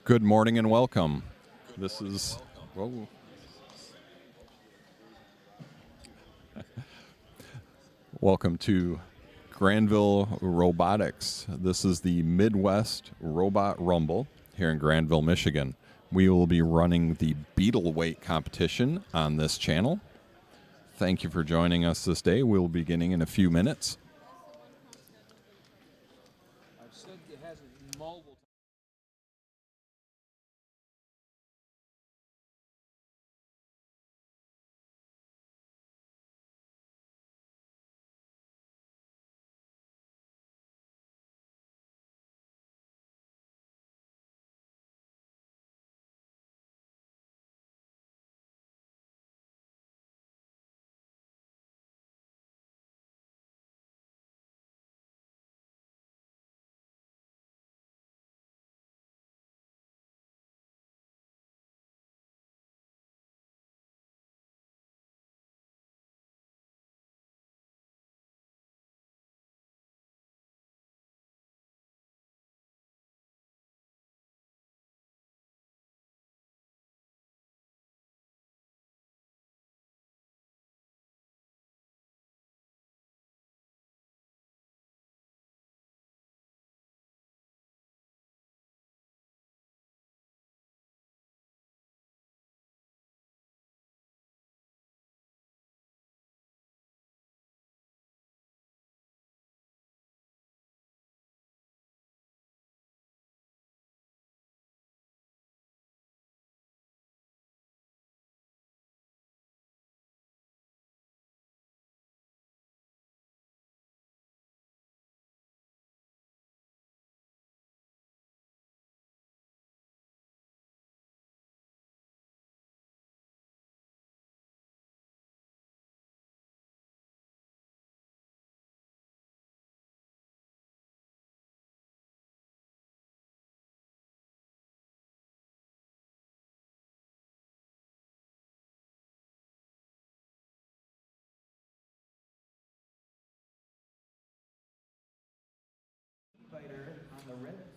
Good morning and welcome. This is, whoa. Welcome to Granville Robotics. This is the Midwest Robot Rumble here in Granville, Michigan. We will be running the beetle weight competition on this channel. Thank you for joining us this day. We'll be beginning in a few minutes. I've said it has a mobile.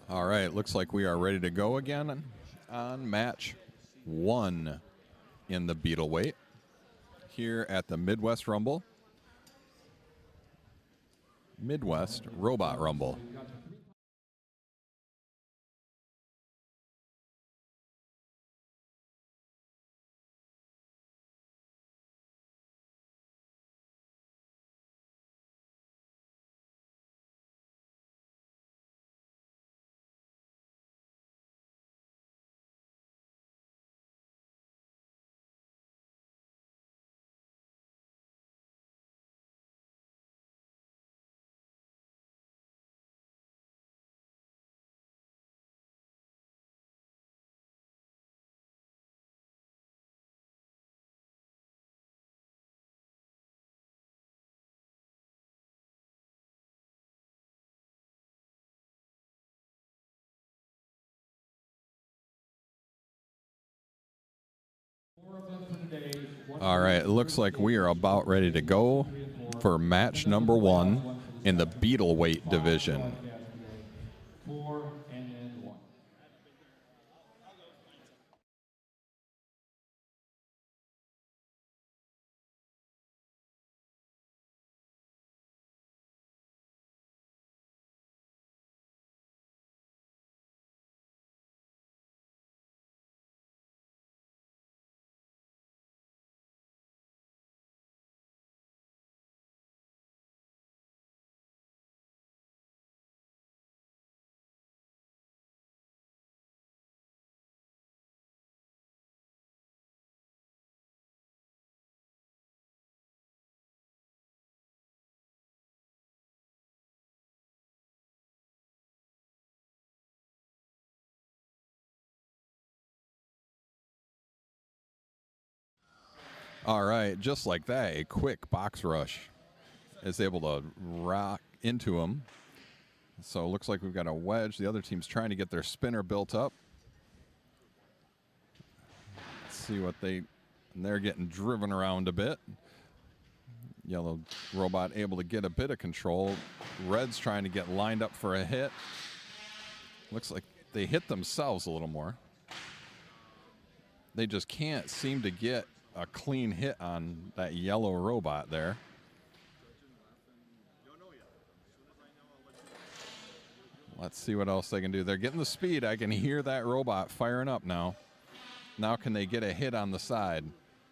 All right, looks like we are ready to go again on match 1 in the beetle weight here at the Midwest Rumble. Midwest Robot Rumble. All right, it looks like we are about ready to go for match number 1 in the beetle weight division. 4 and then 1. All right, just like that, a quick box rush is able to rock into him. So it looks like we've got a Wedge. The other team's trying to get their spinner built up. Let's see what they're getting driven around a bit. Yellow robot able to get a bit of control. Red's trying to get lined up for a hit. Looks like they hit themselves a little more. They just can't seem to get a clean hit on that yellow robot there. Let's see what else they can do. They're getting the speed. I can hear that robot firing up now. Now can they get a hit on the side?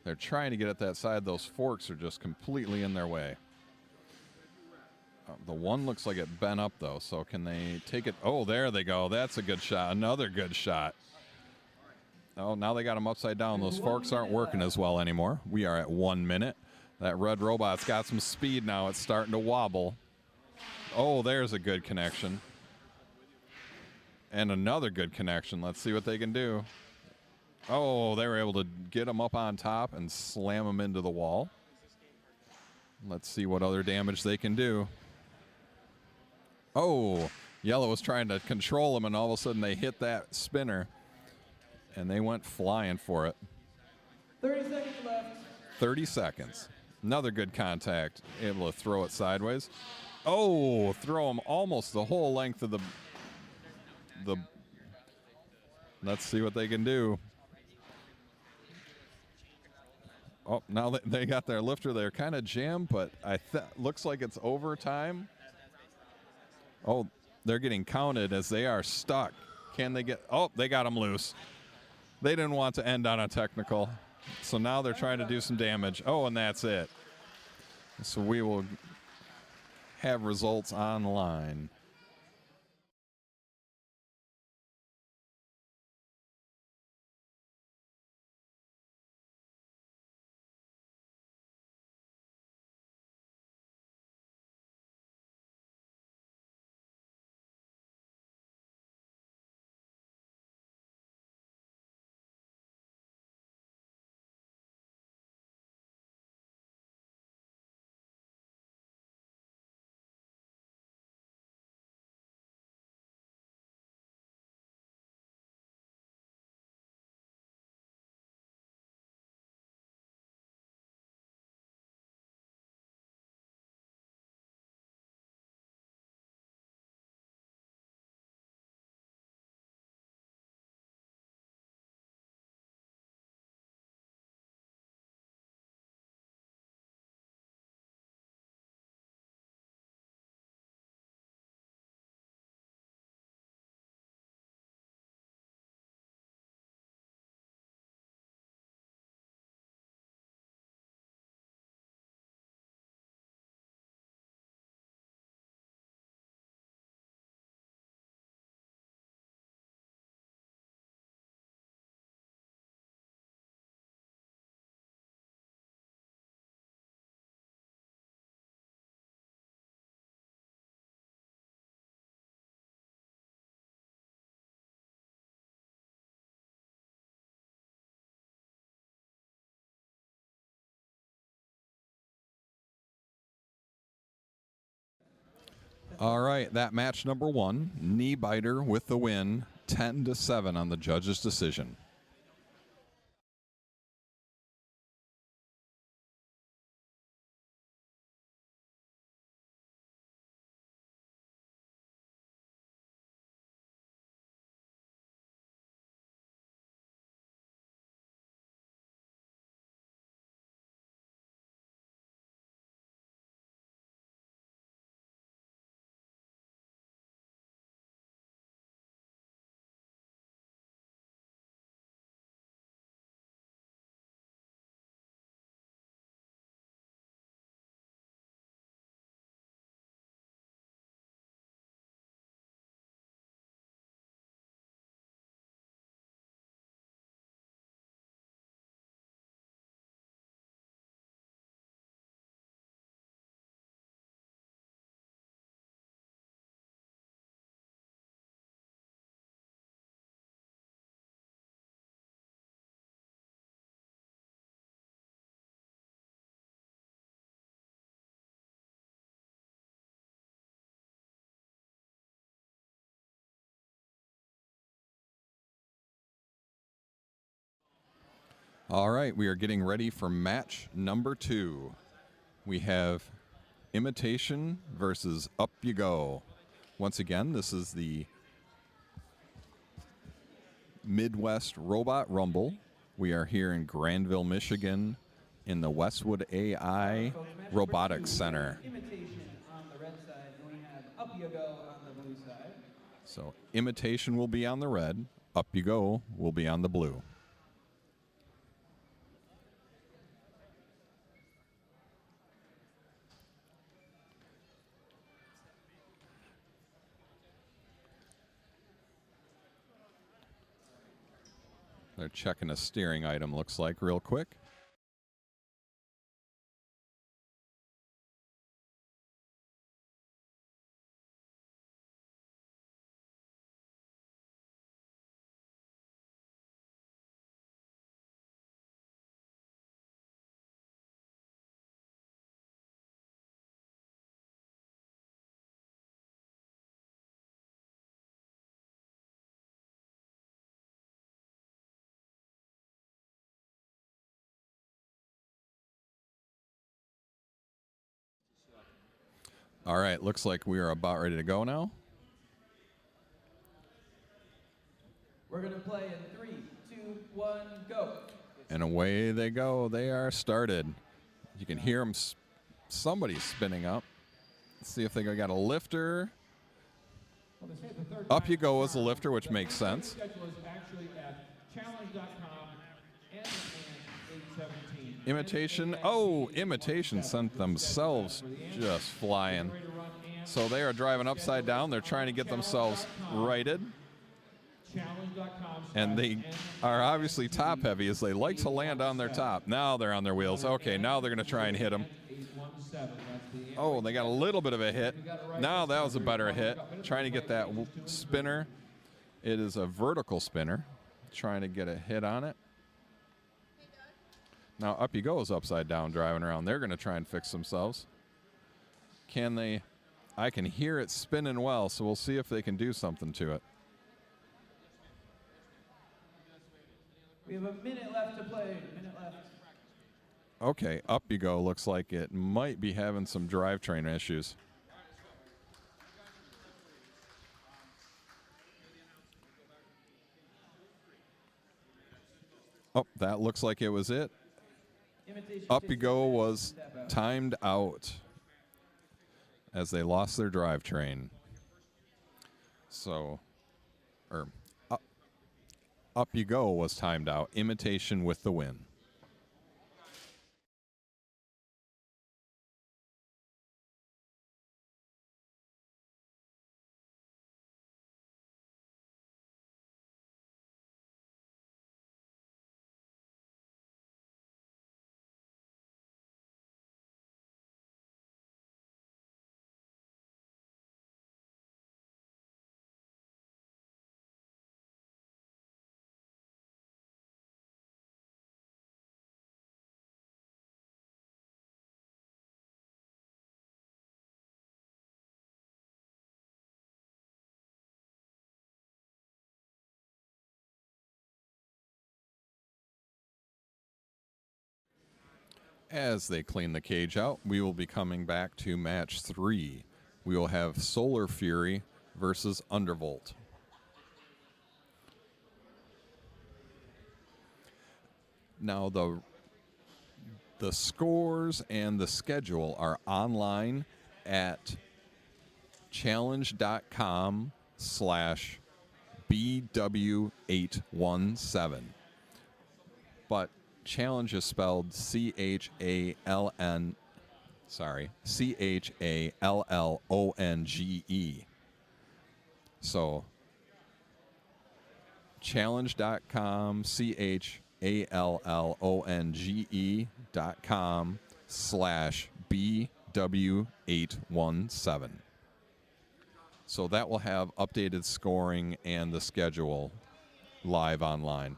They're trying to get at that side. Those forks are just completely in their way. The one looks like it bent up, though, so can they take it? Oh, there they go. That's a good shot. Another good shot. Oh, now they got them upside down. Those forks aren't working as well anymore. We are at 1 minute. That red robot's got some speed now. It's starting to wobble. Oh, there's a good connection. And another good connection. Let's see what they can do. Oh, they were able to get them up on top and slam them into the wall. Let's see what other damage they can do. Oh, yellow was trying to control them, and all of a sudden they hit that spinner, and they went flying for it. 30 seconds left. 30 seconds. Another good contact. Able to throw it sideways. Oh, throw them almost the whole length of the... Let's see what they can do. Oh, now they got their lifter. They're kind of jammed, but looks like it's overtime. Oh, they're getting counted as they are stuck. Can they get... Oh, they got them loose. They didn't want to end on a technical. So now they're trying to do some damage. Oh, and that's it. So we will have results online. All right, that match number 1, Knee Biter with the win, 10-7 on the judge's decision. All right, we are getting ready for match number 2. We have Imitation versus Up You Go. Once again, this is the Midwest Robot Rumble. We are here in Granville, Michigan, in the Westwood AI Folks, match number Robotics 2, Center. Imitation on the red side, and we have Up You Go on the blue side. So Imitation will be on the red. Up You Go will be on the blue. They're checking a steering item, looks like, real quick. All right, looks like we are about ready to go now. We're going to play in 3, 2, 1, go. And away they go. They are started. You can hear them. Somebody's spinning up. Let's see if they got a lifter. Well, they say the third Up time you go as a start. lifter, which The makes sense. schedule is actually at challenge.com and 817. Imitation. Oh, Imitation sent themselves just flying. So they are driving upside down. They're trying to get themselves righted. And they are obviously top heavy as they like to land on their top. Now they're on their wheels. Okay, now they're going to try and hit them. Oh, they got a little bit of a hit. Now that was a better hit. Trying to get that spinner. It is a vertical spinner. Trying to get a hit on it. Now Up You Go is upside down driving around. They're going to try and fix themselves. Can they? I can hear it spinning well, so we'll see if they can do something to it. We have a minute left to play. Minute left. Okay, Up You Go looks like it might be having some drivetrain issues. Oh, that looks like it was it. Imitation Up You takes Go the was step out. timed out as they lost their drivetrain. So, Up You Go was timed out. Imitation with the win. As they clean the cage out, we will be coming back to match 3. We will have Solar Fury versus Undervolt. Now the scores and the schedule are online at challenge.com/BW817. But challenge is spelled CHALLONGE. So challenge.com, CHALLONGE.com/BW817. So that will have updated scoring and the schedule live online.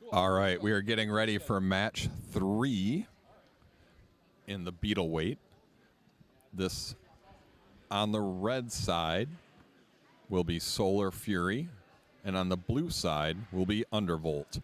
All right, we are getting ready for match 3 in the beetle weight. This on the red side will be Solar Fury, and on the blue side will be Undervolt.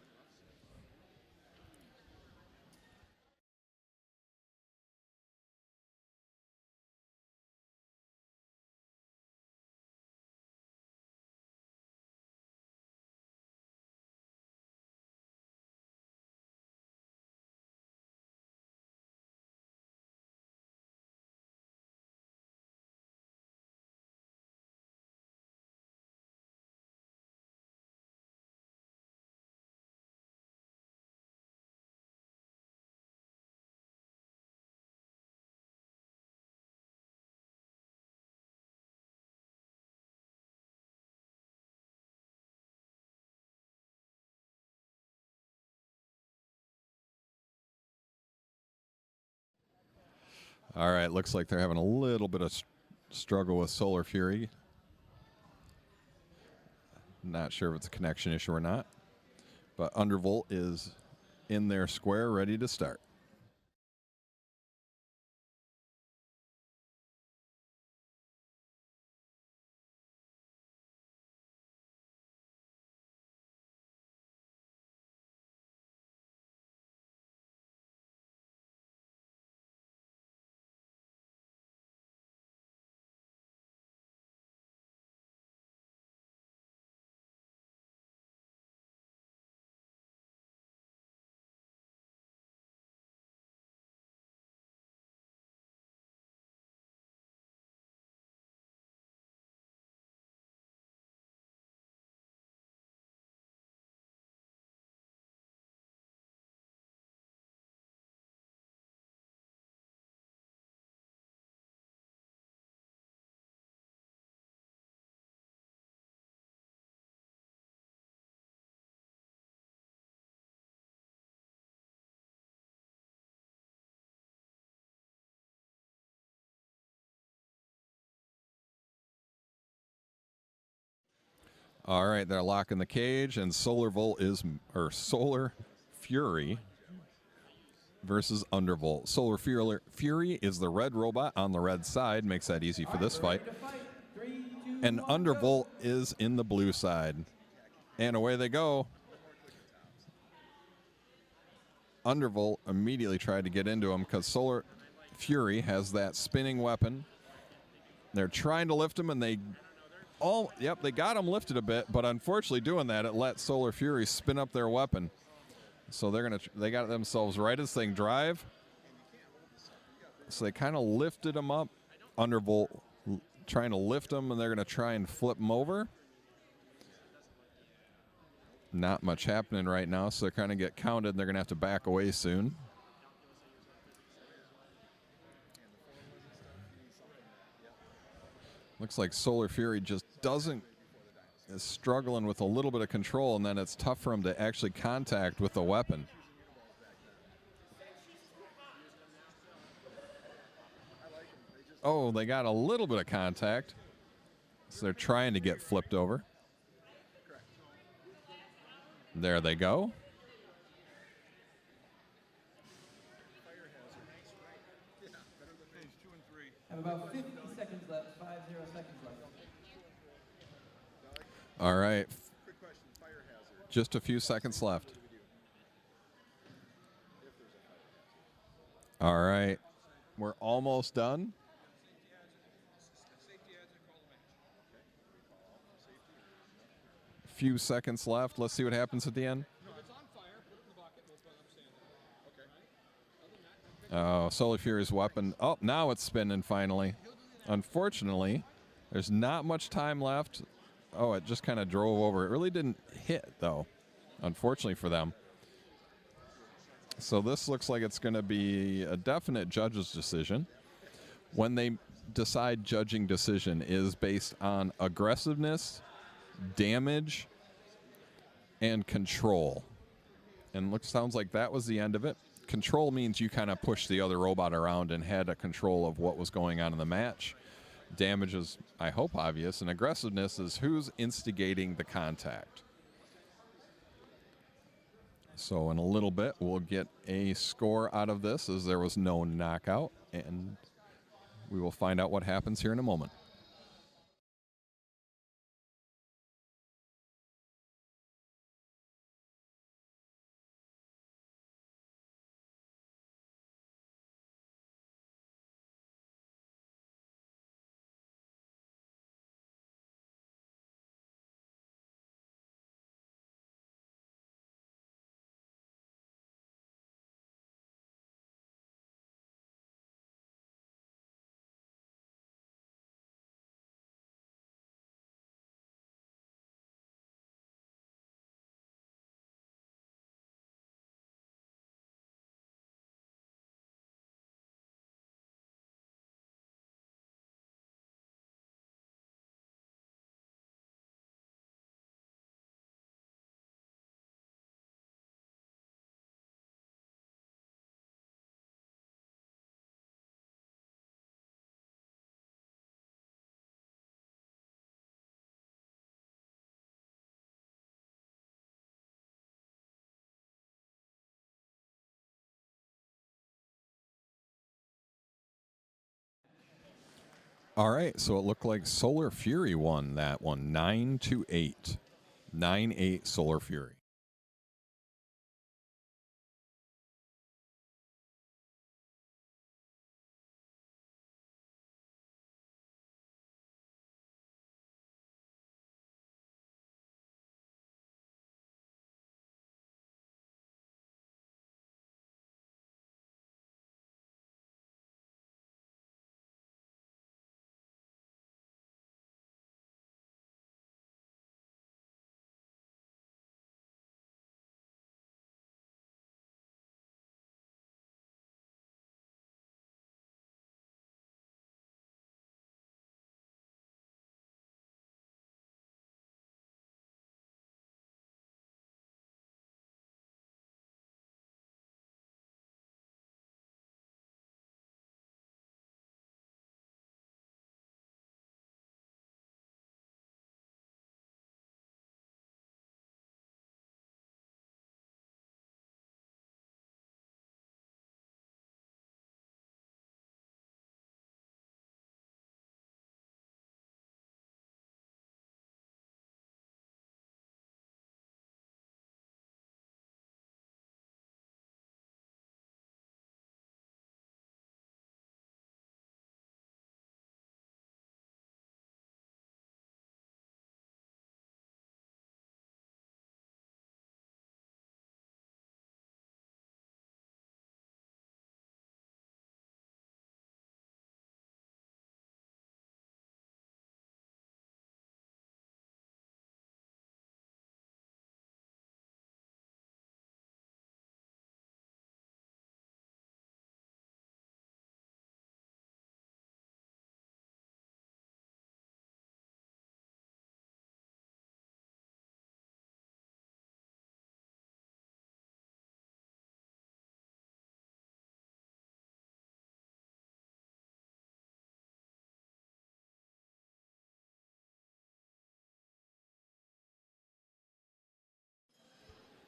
All right, looks like they're having a little bit of struggle with Solar Fury. Not sure if it's a connection issue or not, but Undervolt is in their square, ready to start. All right, they're locking the cage, and Solar Fury versus Undervolt. Solar Fury is the red robot on the red side, makes that easy for this fight. And Undervolt is in the blue side. And away they go. Undervolt immediately tried to get into him because Solar Fury has that spinning weapon. They're trying to lift him, and they got him lifted a bit, but unfortunately doing that, it let Solar Fury spin up their weapon. So they got themselves right as they drive. So they kind of lifted him up. Undervolt trying to lift him, and they're going to try and flip him over. Not much happening right now, so they kind of get counted, and they're going to have to back away soon. Looks like Solar Fury just is struggling with a little bit of control, and then it's tough for him to actually contact with the weapon. Oh, they got a little bit of contact, so they're trying to get flipped over. There they go. Have about 50 seconds left, 50 seconds left. All right. Just a few seconds left. All right. We're almost done. Few seconds left. Let's see what happens at the end. Oh, Solar Fury's weapon. Oh, now it's spinning finally. Unfortunately, there's not much time left. Oh, it just kind of drove over. It really didn't hit, though, unfortunately for them. So this looks like it's going to be a definite judge's decision. When they decide judging decision is based on aggressiveness, damage, and control. And sounds like that was the end of it. Control means you kind of push the other robot around and had a control of what was going on in the match. Damage is, I hope, obvious. And aggressiveness is who's instigating the contact. So in a little bit, we'll get a score out of this, as there was no knockout, and we will find out what happens here in a moment. All right, so it looked like Solar Fury won that one, 9-8. 9-8 Solar Fury.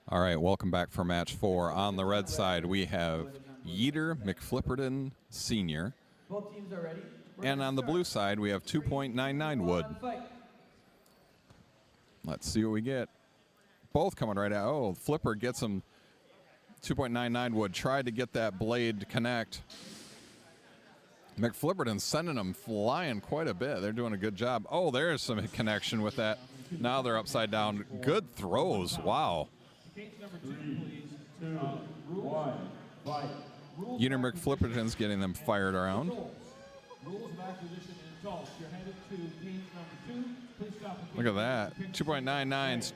All right, welcome back for match 4. On the red side, we have Yer MCFlippin Sr. Both teams are ready. And on the blue side, we have 2.99 wood. Let's see what we get. Both coming right out. Oh, Flipper gets him 2.99 wood. Tried to get that blade to connect. McFlipperton's sending them flying quite a bit. They're doing a good job. Oh, there's some connection with that. Now they're upside down. Good throws. Wow. Yer McFlipperton's getting them fired around. Rules of acquisition and toss. You're headed to game number 2. Please stop. Look at that. 2.99's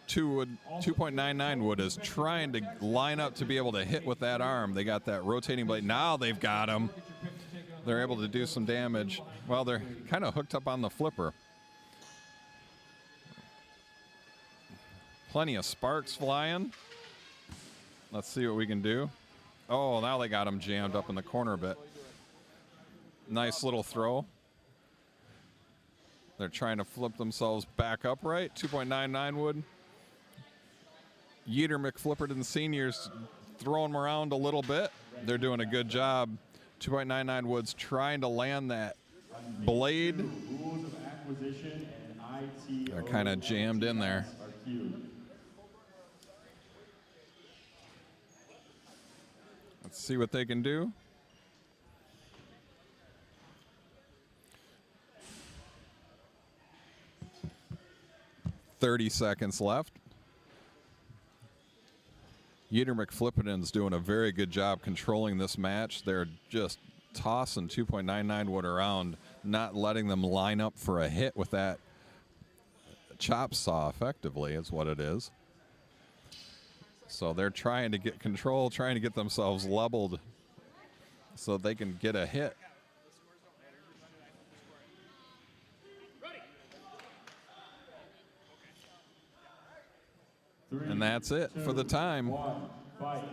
2.99 wood is trying to line up to be able to hit with that arm. They got that rotating blade. Now they've got him. They're able to do some damage. Well, they're kind of hooked up on the flipper. Plenty of sparks flying. Let's see what we can do. Oh, now they got him jammed up in the corner a bit. Nice little throw. They're trying to flip themselves back upright. 2.99 wood. Yer MCFlippin Seniors throwing them around a little bit. They're doing a good job. 2.99 Woods trying to land that blade. Rules of acquisition and ITO. They're kind of jammed in there. Let's see what they can do. "30 seconds left. Yer MCFlippin's doing a very good job controlling this match. They're just tossing 2.99 Wood around, not letting them line up for a hit with that chop saw, effectively, is what it is. So they're trying to get control, trying to get themselves leveled so they can get a hit. And that's it for the time. 1, fight.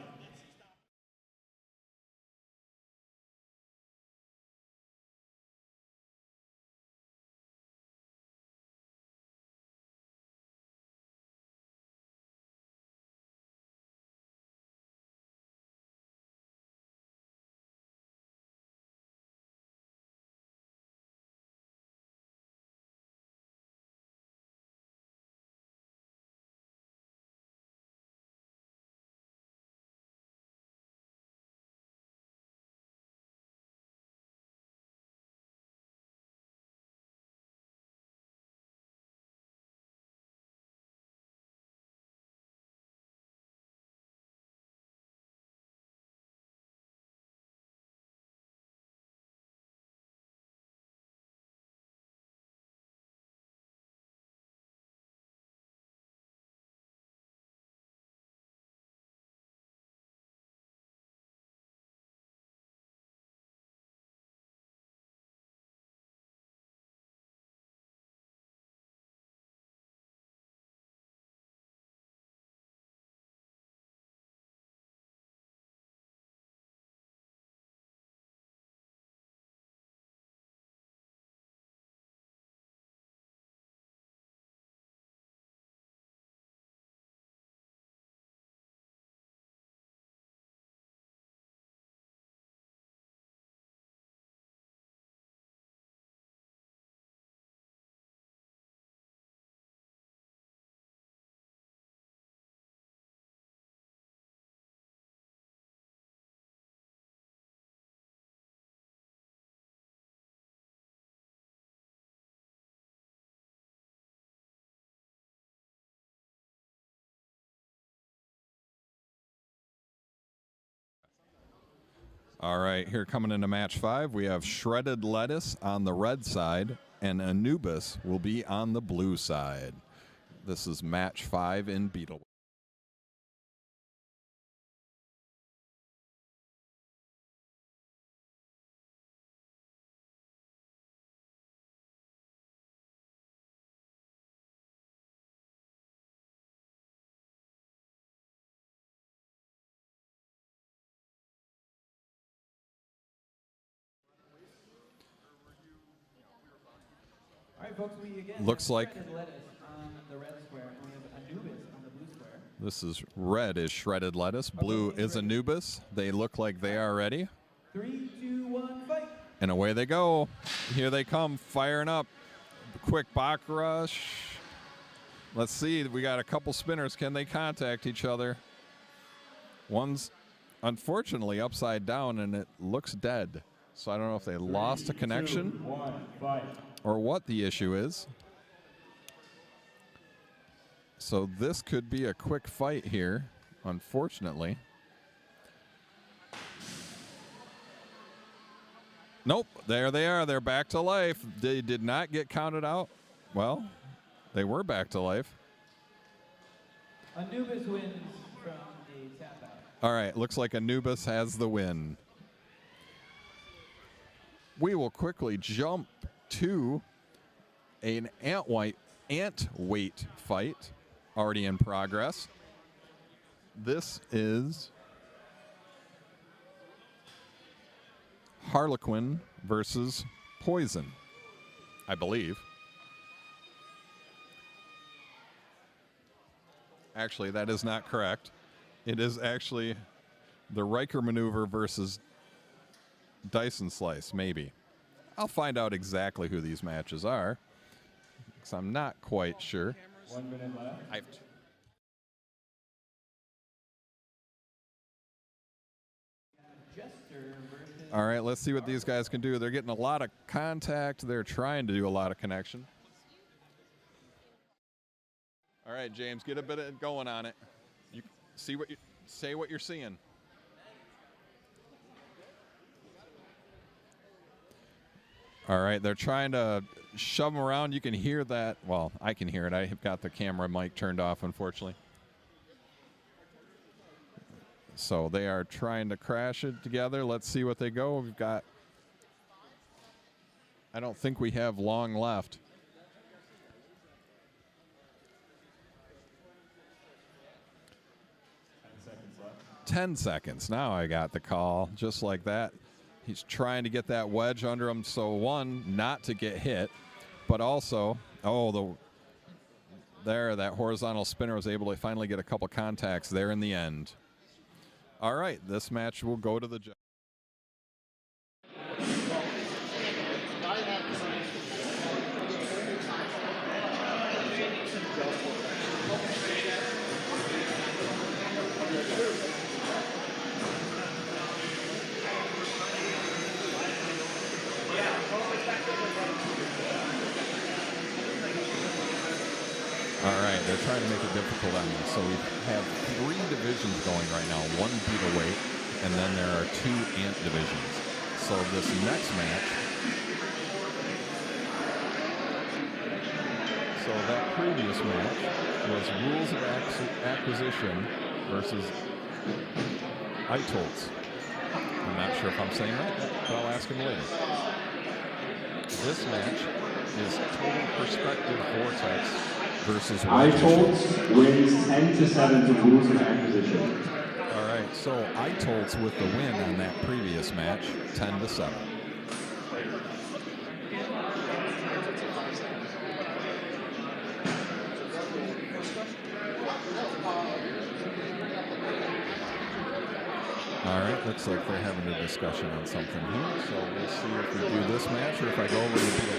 All right, here coming into match 5, we have Shredded Lettuce on the red side, and Anubis will be on the blue side. This is match 5 in Beetle. All right, folks, we again Looks have like shredded lettuce on the red square, and we have Anubis on the blue square. this is red is Shredded Lettuce, blue is Anubis. They look like they are ready. 3, 2, 1, fight! And away they go. Here they come, firing up. Quick Bach rush. Let's see, we got a couple spinners. Can they contact each other? One's unfortunately upside down, and it looks dead. So I don't know if they lost a connection 2, 1, fight. or what the issue is. So this could be a quick fight here, unfortunately. Nope, there they are. They're back to life. They did not get counted out. Well, they were back to life. Anubis wins from a tap out. All right, looks like Anubis has the win. We will quickly jump to an Antweight fight already in progress. This is Harlequin versus Poison, I believe. Actually, that is not correct. It is actually the Riker maneuver versus Dyson Slice, maybe. I'll find out exactly who these matches are, because I'm not quite sure. 1 minute left. All right, let's see what these guys can do. They're getting a lot of contact. They're trying to do a lot of connection. All right, James, get a bit of going on it. You see what you say what you're seeing. All right, they're trying to shove them around. You can hear that. Well, I can hear it. I have got the camera mic turned off, unfortunately. So they are trying to crash it together. Let's see what they go. We've got, I don't think we have long left. Seconds left. 10 seconds. Now I got the call just like that. He's trying to get that wedge under him. So one, not to get hit, but also, that horizontal spinner was able to finally get a couple contacts there in the end. All right, this match will go to the judge. All right, they're trying to make it difficult on you. So we have 3 divisions going right now, 1 beetle weight, and then there are 2 ant divisions. So this next match, so that previous match was Rules of Acquisition versus Itolts. I'm not sure if I'm saying that, but I'll ask him later. This match is Total Perspective Vortex versus Wedge. Itolts wins 10-7 to Rules of Acquisition. All right, so Itolts with the win on that previous match, 10-7. All right, looks like they're having a discussion on something here, so we'll see if we do this match or if I go over to the beetle.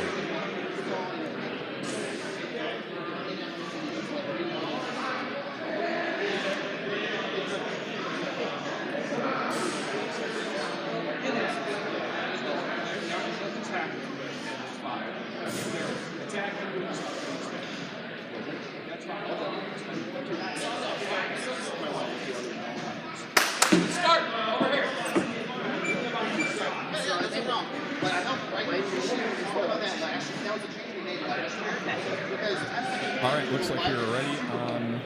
All right, looks like we're ready on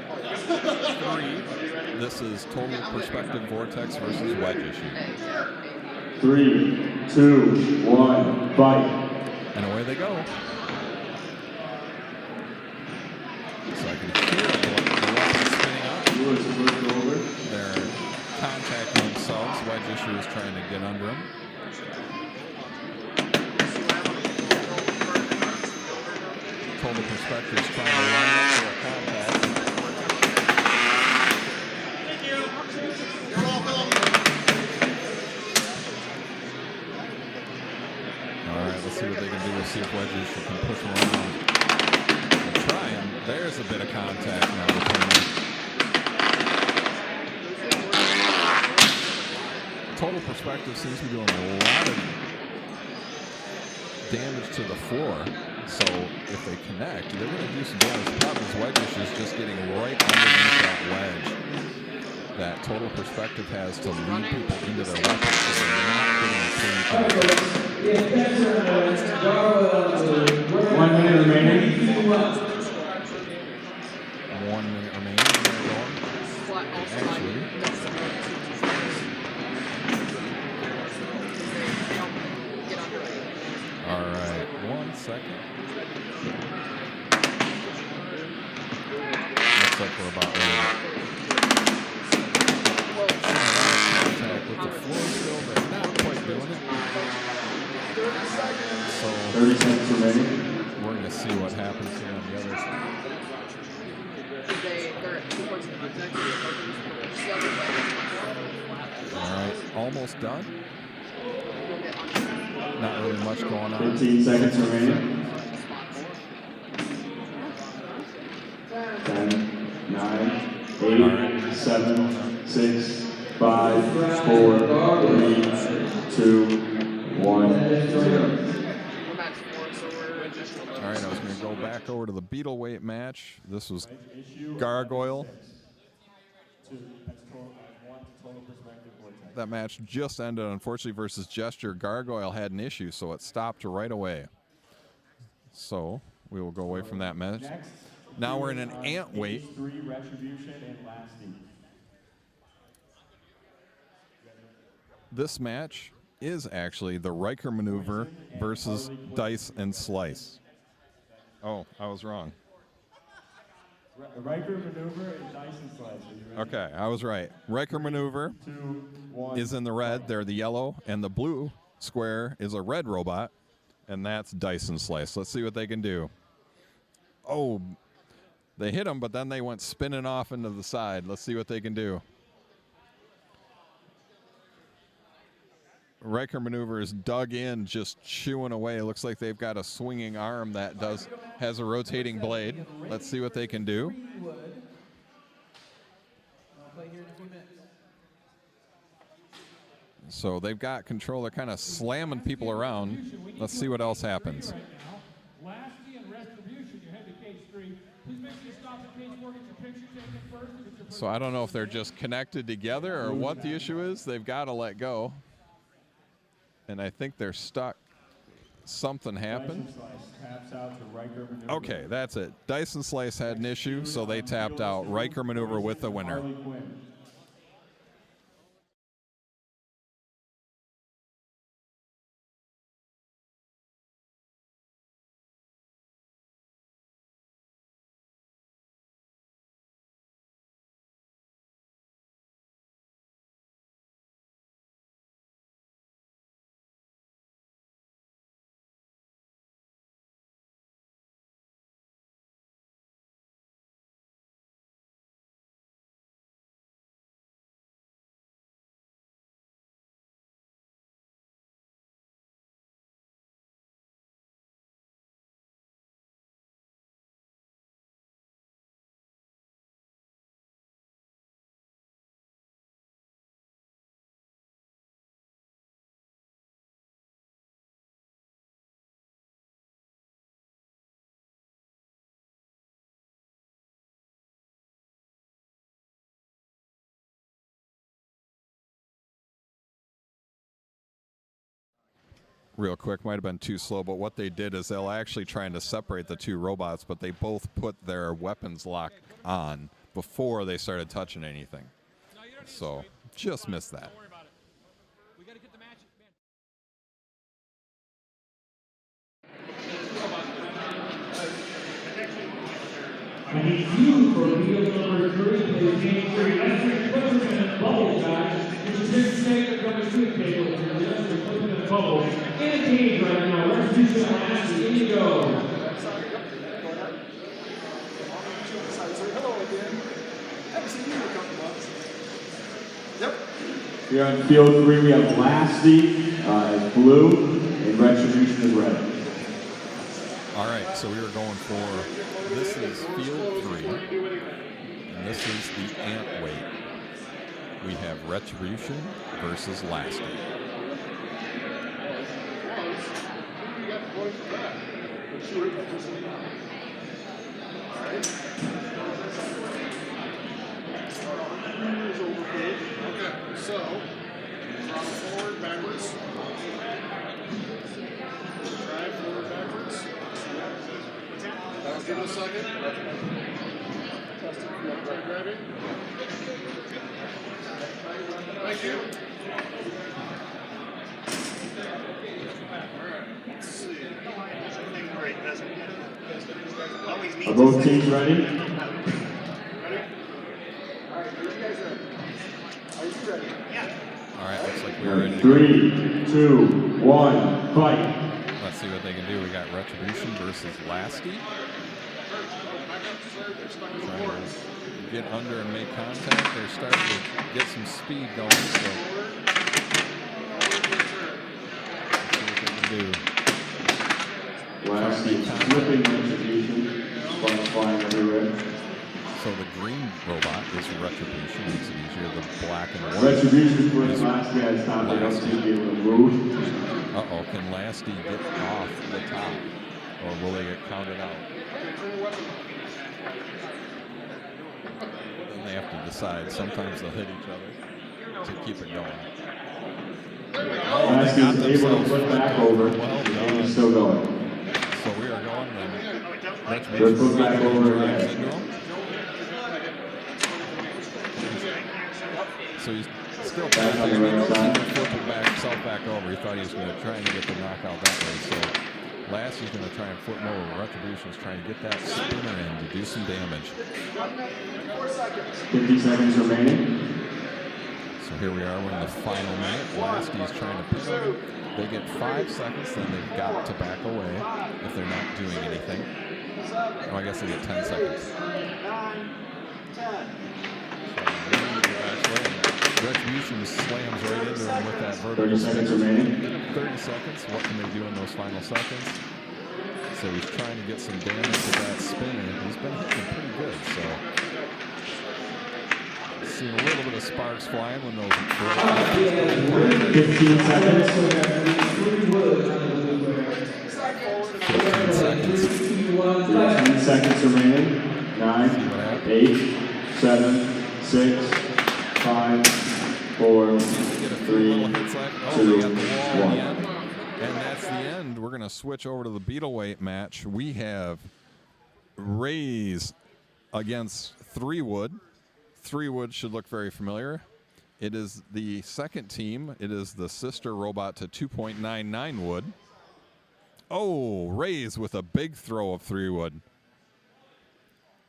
3. This is Total Perspective Vortex versus Wedge issue. 3, 2, 1, fight. And away they go. So I can hear the weapon spinning up. They're contacting themselves. Wedge issue is trying to get under them. Total Perspective is trying to line up for a contact. Thank you. All right, let's see what they can do. We'll see if Wedge issue can push them around. They're trying. There's a bit of contact now between them. Total Perspective seems to be doing a lot of damage to the floor. So if they connect, they're going to do some damage. The problem is Wedge issue is just getting right underneath that wedge that Total Perspective has to lead people into their weapons, so they're not getting a clean contact. 1 minute remaining. 1 minute remaining. Actually, all right, 1 second. Looks like we're about ready. Contact with the floor still, they're not quite doing it. So 30 seconds remaining. we're going to see what happens here on the other side. They're at 2.6 almost done. Not really much going on. 15 seconds remaining. 10, 9, 8, 7, 6, 5, 4, 3, 2, 1, 0. All right, I was going to go back over to the beetle weight match. This was Gargoyle. That match just ended, unfortunately, versus Gesture. Gargoyle had an issue, so it stopped right away. So we will go away from that match. Now we're in an Antweight. This match is actually the Riker maneuver versus Dice and Slice. Oh, I was wrong. Riker maneuver and Dyson Slice. Okay, I was right. Riker maneuver is in the red. They're the yellow, and the blue square is a red robot, and that's Dyson Slice. Let's see what they can do. Oh, they hit him, but then they went spinning off into the side. Let's see what they can do. Riker maneuver is dug in, just chewing away. It looks like they've got a swinging arm that has a rotating blade. Let's see what they can do. So they've got control. They're kind of slamming people around. Let's see what else happens. So I don't know if they're just connected together or what the issue is. They've got to let go. And I think they're stuck. Something happened. Okay, that's it. Dyson Slice had an issue, so they tapped out. Riker maneuver with the winner. Real quick, might have been too slow, but what they did is they'll actually trying to separate the two robots, but they both put their weapons lock on before they started touching anything. So just missed that. I need you for wheel number 3, please. Game 3, electric and bubble, guys. Which is just saying they're going to shoot table. Electric and bubble. In a cage right now. Let's do some last. In you go. Hello again. Haven't seen you in a couple months. Yep. Here on field 3, we have Lasty as blue and Retribution is red. All right, so we were going for, this is field 3, and this is the Antweight. We have Retribution versus Lasty. Okay, so, throttle forward, backwards. Drive forward, backwards. Give it a second. Try grabbing. Thank you. Alright, let's see. Great, doesn't it? Always needs Are both teams ready? Ready? Alright, are you guys ready? Are you ready? Yeah. All right, looks like we're ready to go. 3, 2, 1, fight. Let's see what they can do. We got Retribution versus Lasty. Trying to get under and make contact. They're starting to get some speed going. So to do. Last seat, flipping Retribution. Sparks flying everywhere. So the green robot is Retribution. Makes it easier. The black and white. Retribution first, Lasty has time. They don't seem to be able to move. Uh-oh, can Lasty get off the top? Or will they get counted out? Then they have to decide. Sometimes they'll hit each other to keep it going. Oh, Lasty's able to flip back over. Well done. He's still going. So we are going then. They're put back over again. So he's still back on the right side. Himself back over. He thought he was going to try and get the knockout that way. So Lasty's going to try and flip him over. Retribution's trying to get that spinner in to do some damage. 50 seconds remaining. So here we are. We're in the final minute. Lasty's trying to pin him. They get 5 seconds, then they've got to back away if they're not doing anything. Oh, I guess they get 10 seconds. 9, 10. Retribution slams right into him with that vertical 30 seconds remaining. 30 seconds. What can they do in those final seconds? So he's trying to get some damage with that spinner. He's been hitting pretty good, so. Seen a little bit of sparks flying when those. 15 seconds. 15 seconds. 10 seconds remaining. 9, 8, 7, 6, 5, 4, 3, 2, 1. And that's the end. We're going to switch over to the Beetleweight match. We have Rays against 3 Wood. 3 Wood should look very familiar. It is the second team. It is the sister robot to 2.99 Wood. Oh, Rays with a big throw of 3 Wood.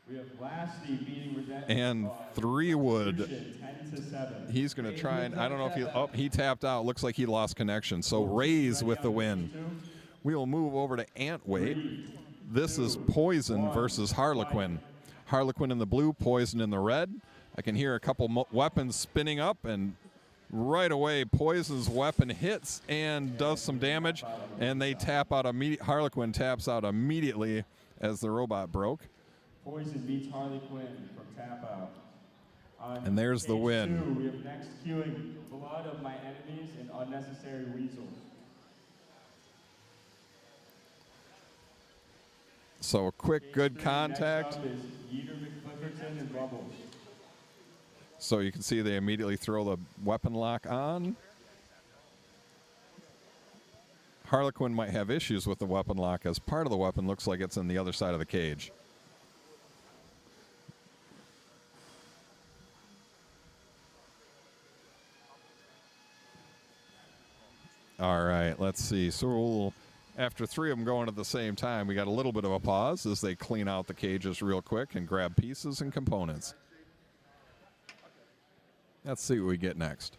We have Lasty beating Redemption. And 3 Wood. 10-7. He's going to try and, I don't know if he, oh, he tapped out. Looks like he lost connection. So Rays with the win. We will move over to Antweight. This is Poison versus Harlequin. Harlequin in the blue, Poison in the red. I can hear a couple weapons spinning up, and right away Poison's weapon hits and does some damage, and they tap out immediately. Harlequin taps out immediately as the robot broke. Poison beats Harlequin from tap out. And there's the win. We have next queuing Blood of My Enemies and Unnecessary Weasel. So a quick, good contact. Next up is Yer MCFlippin and Bubbles. So you can see they immediately throw the weapon lock on. Harlequin might have issues with the weapon lock, as part of the weapon looks like it's on the other side of the cage. All right, let's see. So after 3 of them going at the same time, we got a little bit of a pause as they clean out the cages real quick and grab pieces and components. Let's see what we get next.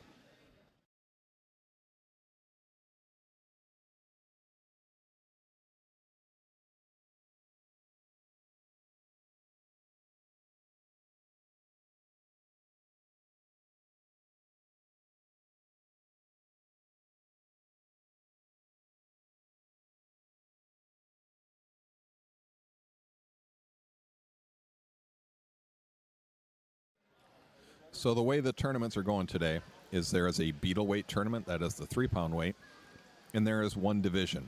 So the way the tournaments are going today is there is a beetle weight tournament, that is the 3-pound weight, and there is 1 division.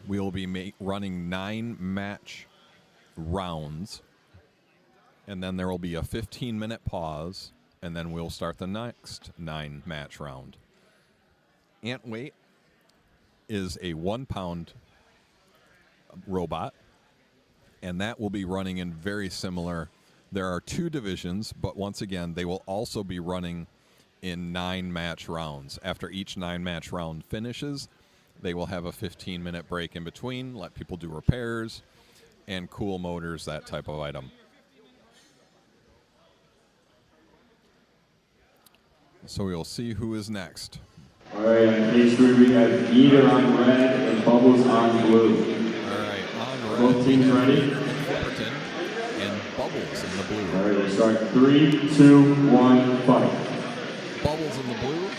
We will be running 9 match rounds, and then there will be a 15-minute pause, and then we'll start the next 9 match round. Antweight is a 1-pound robot, and that will be running in very similar. There are 2 divisions, but once again, they will also be running in 9 match rounds. After each 9 match round finishes, they will have a 15-minute break in between, let people do repairs and cool motors, that type of item. So we will see who is next. All right, on page 3, we have Eater on red and Bubbles on blue. All right, on red. Both teams ready? And Bubbles in the blue. All right, we'll start 3, 2, 1, fight. Bubbles in the blue.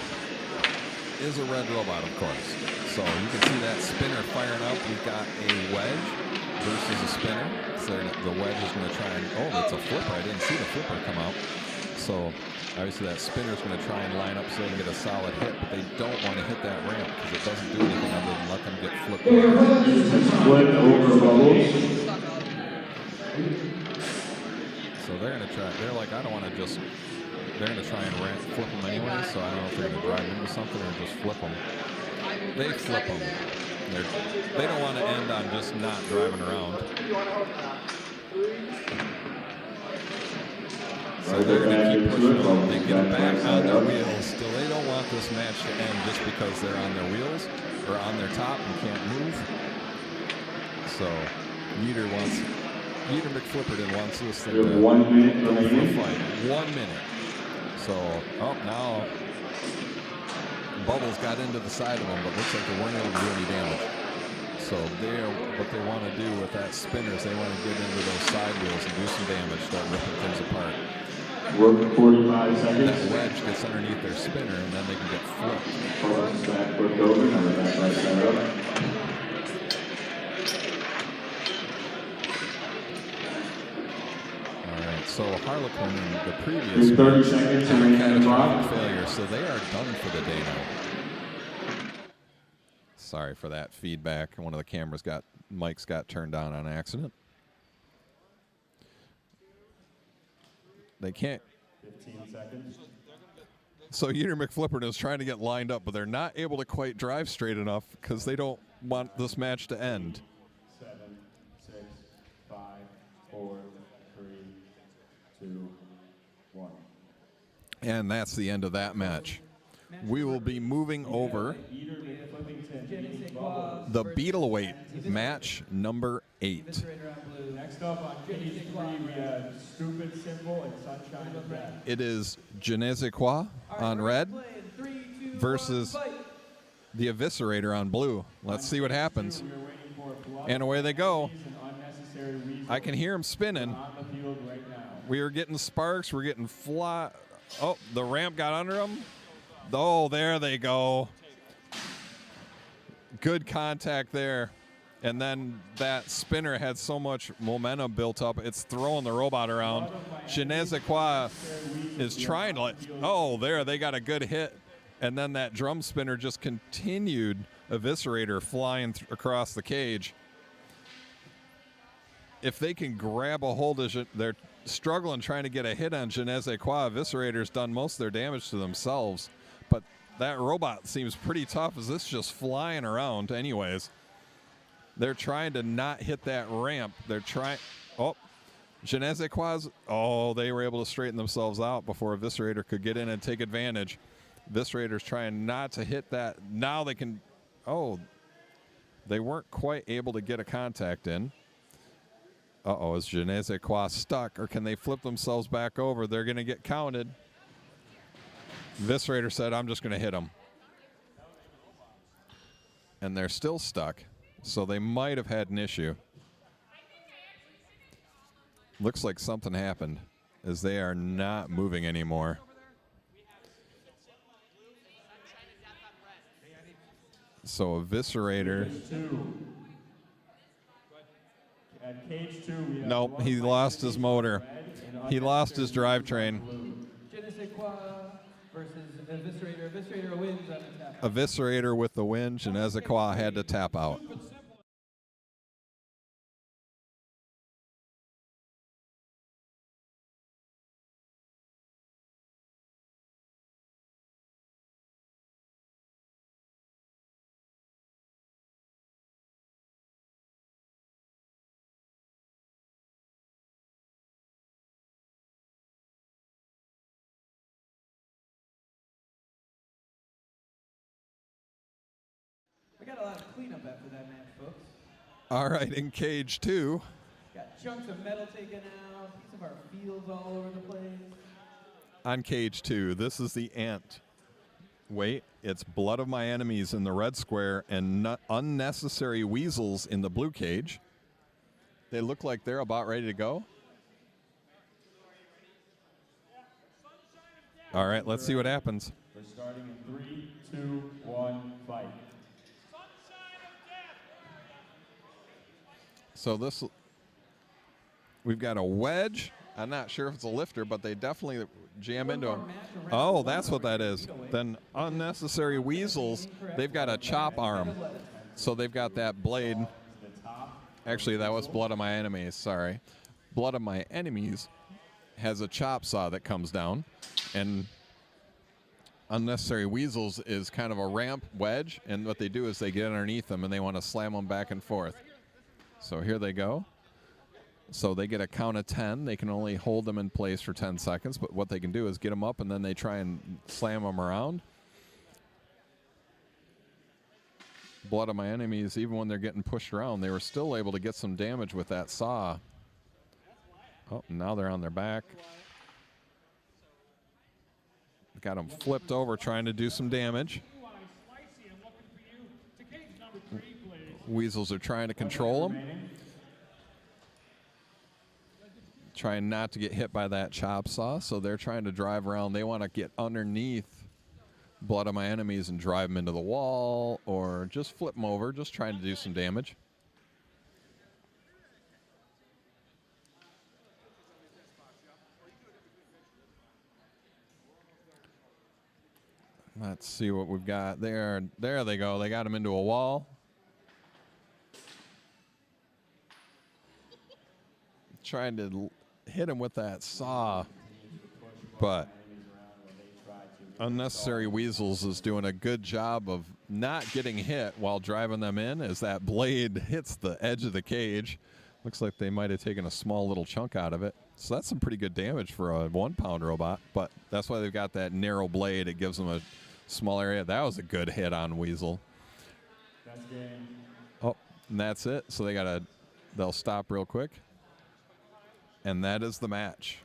is a red robot, of course. So you can see that spinner firing up. We've got a wedge versus a spinner. So the wedge is going to try and, oh, it's a flipper. I didn't see the flipper come out. So obviously that spinner is going to try and line up so they can get a solid hit, but they don't want to hit that ramp because it doesn't do anything other than let them get flipped over. Split over bubbles. So they're going to try, they're like, I don't want to just, they're going to try and flip them anyway, so I don't know if they're going to drive into something or just flip them. They flip them. They don't want to end on just not driving around. So they're going to keep pushing them. They get back on their wheels. Still, they don't want this match to end just because they're on their wheels or on their top and can't move. So Yeter McFlippin wants this thing to go 1 minute for a remaining. fight. 1 minute. So, oh, now Bubbles got into the side of them, but looks like they weren't able to do any damage. So what they want to do with that spinner is they want to get into those side wheels and do some damage, start ripping things apart. Work 45 seconds. That wedge gets underneath their spinner, and then they can get flipped. Force back, flip over, number back right side up. All right, so Harlequin in the previous 30 seconds had a remaining on the catastrophic clock. failure, so they are done for the day now. Sorry for that feedback. One of the mics got turned on accident. They can't. 15 seconds. So Yeter McFlippin is trying to get lined up, but they're not able to quite drive straight enough because they don't want this match to end. 7, 6, 5, 4, 3, 2, 1. And that's the end of that match. We will be moving over the Beetleweight match number 8. Next up on cage 3, we have Stupid Simple and Sunshine of Death. It is Janequa on red versus the Eviscerator on blue. Let's see what happens. And away they go. I can hear them spinning. We are getting sparks. We're getting fly. Oh, the ramp got under them. Oh, there they go. Good contact there. And then that spinner had so much momentum built up, it's throwing the robot around. Janequa is trying to oh, there, they got a good hit. And then that drum spinner just continued Eviscerator flying across the cage. If they can grab a hold of they're struggling trying to get a hit on Janequa. Eviscerator's done most of their damage to themselves. But that robot seems pretty tough as this just flying around anyways. They're trying to not hit that ramp. They're trying. Oh, Janequa's. Oh, they were able to straighten themselves out before Eviscerator could get in and take advantage. Eviscerator's trying not to hit that. Now they can. Oh, they weren't quite able to get a contact in. Uh-oh, is Janequa stuck, or can they flip themselves back over? They're going to get counted. Eviscerator said, I'm just going to hit them. And they're still stuck. So they might have had an issue. Looks like something happened as they are not moving anymore. So Eviscerator. At cage 2, we have Nope, he lost his motor. He lost his drivetrain. Janequa versus Eviscerator. Eviscerator wins on the tap. Eviscerator with the win. Janequa had to tap out. We got a lot of cleanup after that match, folks. All right, in cage 2. Got chunks of metal taken out, piece of our fields all over the place. On cage 2, this is the Antweight. It's Blood of My Enemies in the red square and Unnecessary Weasels in the blue cage. They look like they're about ready to go. All right, let's see what happens. We're starting in 3, 2, 1, fight. So this, we've got a Wedge. I'm not sure if it's a lifter, but they definitely jam into him. Oh, that's what that is. Then unnecessary Weasels, they've got a chop arm. So they've got that blade. Actually, that was Blood of My Enemies, sorry. Blood of My Enemies has a chop saw that comes down. And unnecessary Weasels is kind of a ramp wedge. And what they do is they get underneath them and they want to slam them back and forth. So here they go. So they get a count of 10. They can only hold them in place for 10 seconds, but what they can do is get them up and then they try and slam them around. Blood of My Enemies, even when they're getting pushed around, they were still able to get some damage with that saw. Oh, now they're on their back. Got them flipped over trying to do some damage. Weasels are trying to control them. Trying not to get hit by that chop saw, so they're trying to drive around. They want to get underneath Blood of My Enemies and drive them into the wall or just flip them over, just trying to do some damage. Let's see what we've got there. There they go. They got him into a wall. Trying to hit him with that saw, but unnecessary Weasels is doing a good job of not getting hit while driving them in as that blade hits the edge of the cage. Looks like they might have taken a small little chunk out of it. So that's some pretty good damage for a 1-pound robot, but that's why they've got that narrow blade. It gives them a small area. That was a good hit on Weasel. That's game. Oh, and that's it. So they'll stop real quick. And that is the match.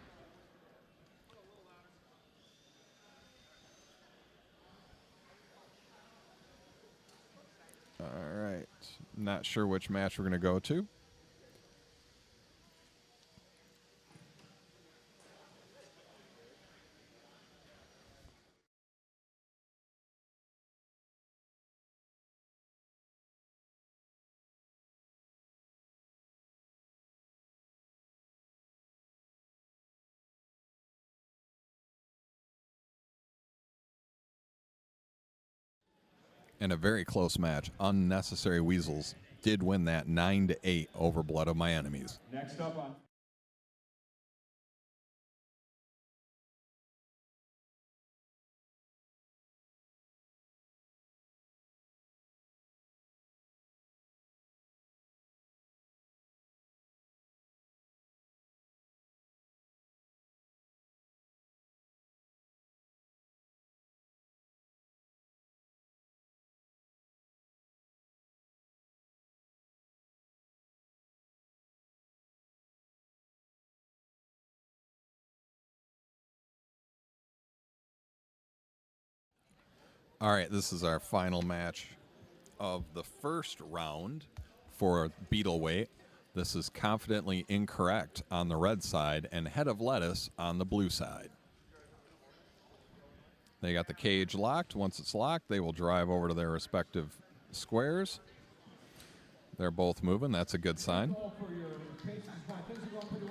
All right. Not sure which match we're going to go to. And a very close match. Unnecessary Weasels did win that 9-8 over Blood of My Enemies. Next up on All right, this is our final match of the first round for Beetle weight. This is confidently incorrect on the red side and head of lettuce on the blue side. They got the cage locked. Once it's locked, they will drive over to their respective squares. They're both moving. That's a good sign.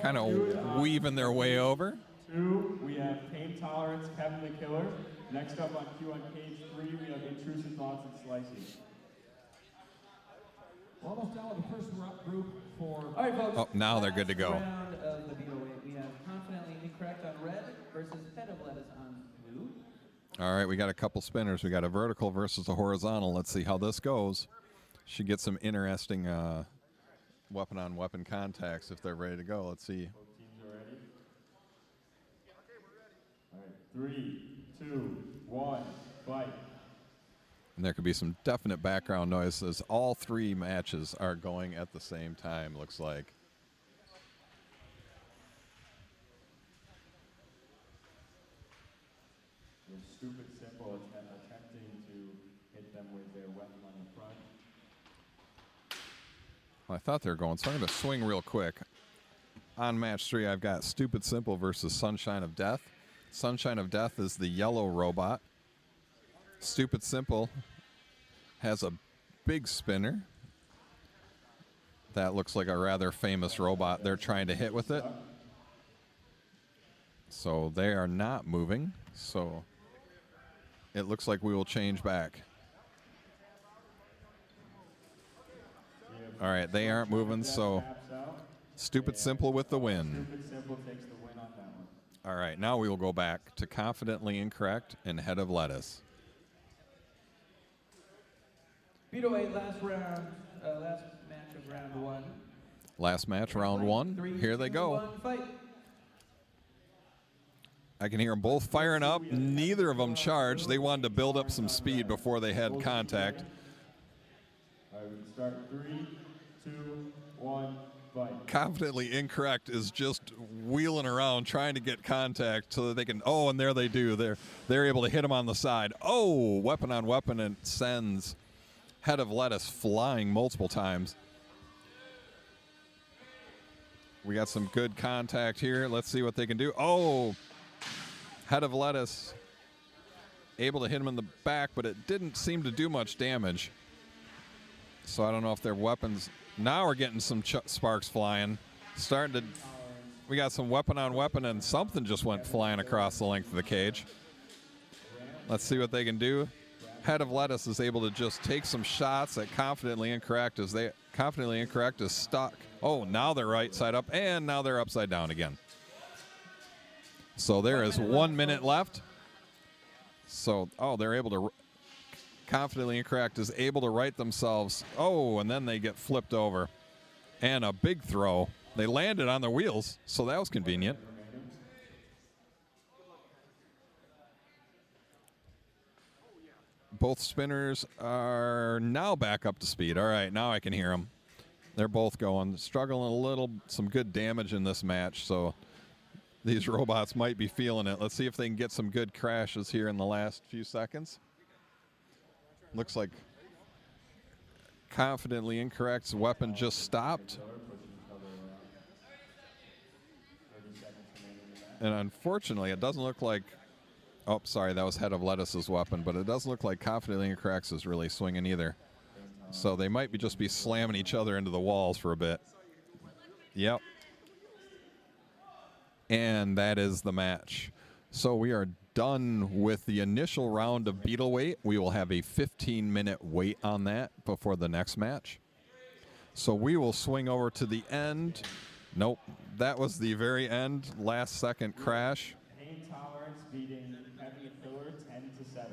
Kind of weaving their way over. 2, we have Pain Tolerance, Kevin the Killer. Next up on Q on cage 3, we have Intrusive Thoughts and Slicey. We're almost done with the first group for... All right, folks. Oh, now they're good to go. Round of the Beetle weight. We have confidently incorrect on red versus head of lettuce on blue. All right, we got a couple spinners. We got a vertical versus a horizontal. Let's see how this goes. Should get some interesting weapon-on-weapon contacts if they're ready to go. Let's see. Both teams are ready. All right, 3, 2, 1, fight. And there could be some definite background noise as all three matches are going at the same time, looks like. They're stupid simple attempting to hit them with their weapon on the front. Well, I thought they were going, so I'm going to swing real quick. On match 3, I've got Stupid Simple versus Sunshine of Death. Sunshine of Death is the yellow robot. Stupid Simple has a big spinner. That looks like a rather famous robot they're trying to hit with it. So they are not moving. So it looks like we will change back. All right, they aren't moving, so Stupid Simple with the win. Stupid Simple takes the win on that one. All right, now we will go back to Confidently Incorrect and Head of Lettuce. Beetle 8, last round, last match of round 1. Last match, round 1. 3, Here they 2, go. 1, fight. I can hear them both firing up. Neither of them charged. They wanted to build up some speed before they had contact. All right, we can start 3, 2, 1, fight. Confidently Incorrect is just wheeling around trying to get contact so that they can. Oh, and there they do. They're able to hit him on the side. Oh, weapon on weapon, and it sends Head of Lettuce flying multiple times. We got some good contact here. Let's see what they can do. Oh, Head of Lettuce able to hit him in the back, but it didn't seem to do much damage. So I don't know if their weapons. Now we're getting some sparks flying. Starting to. We got some weapon on weapon, and something just went flying across the length of the cage. Let's see what they can do. Head of Lettuce is able to just take some shots at Confidently Incorrect as they. Confidently Incorrect is stuck. Oh, now they're right side up, and now they're upside down again. So there is 1 minute left. So, oh, they're able to. Confidently Incorrect is able to right themselves. Oh, and then they get flipped over. And a big throw. They landed on their wheels, so that was convenient. Both spinners are now back up to speed. All right, now I can hear them. They're both going. Struggling a little, some good damage in this match, so these robots might be feeling it. Let's see if they can get some good crashes here in the last few seconds. Looks like Confidently Incorrect's weapon just stopped. And unfortunately, it doesn't look like... Oh, sorry, that was Head of Lettuce's weapon, but it doesn't look like Confidently Incorrect's is really swinging either. So they might just be slamming each other into the walls for a bit. Yep. And that is the match. So we are done with the initial round of beetle weight. We will have a 15-minute wait on that before the next match. So we will swing over to the end. Nope, that was the very end, last second crash. Pain Tolerance beating Kevin the Killer 10-7.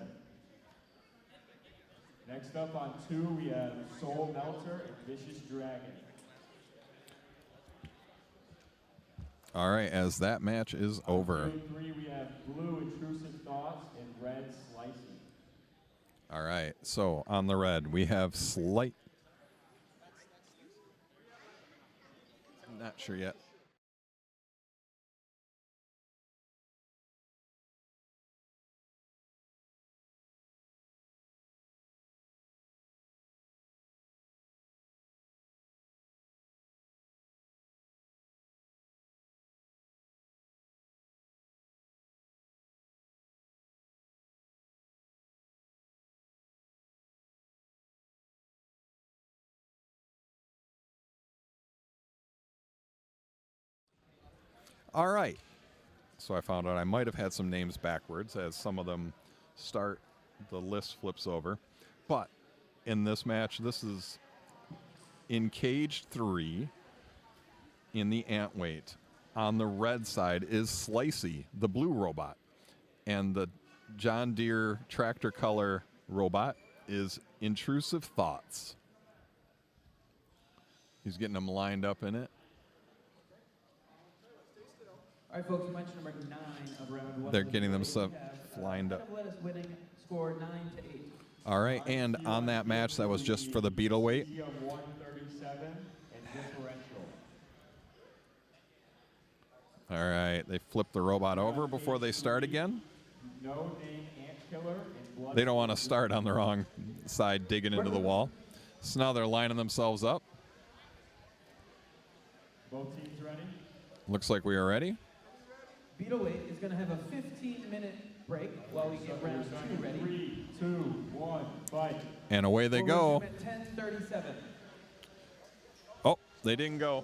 Next up on 2, we have Soul Melter and Vicious Dragon. All right, as that match is over. On 3, we have Blue Intrusive Thoughts and Red Slicey. All right, so on the red, we have Slight. I'm not sure yet. All right. So I found out I might have had some names backwards as some of them start, the list flips over. But in this match, this is in cage 3 in the Antweight. On the red side is Slicey, the blue robot. And the John Deere tractor color robot is Intrusive Thoughts. He's getting them lined up in it. All right, folks, match number 9 of round 1. They're getting themselves lined up. Let us winning score 9-8. All right, and on that match, that was just for the beetle weight. Cesium 137 and Differential. All right, they flip the robot over before they start again. No Name Ant Killer and Blood. They don't want to start on the wrong side digging into the wall. So now they're lining themselves up. Both teams ready? Looks like we are ready. Beetle 8 is going to have a 15-minute break while we get round 2 ready. 3, 2, 1, fight. And away they go. 10:37. Oh, they didn't go.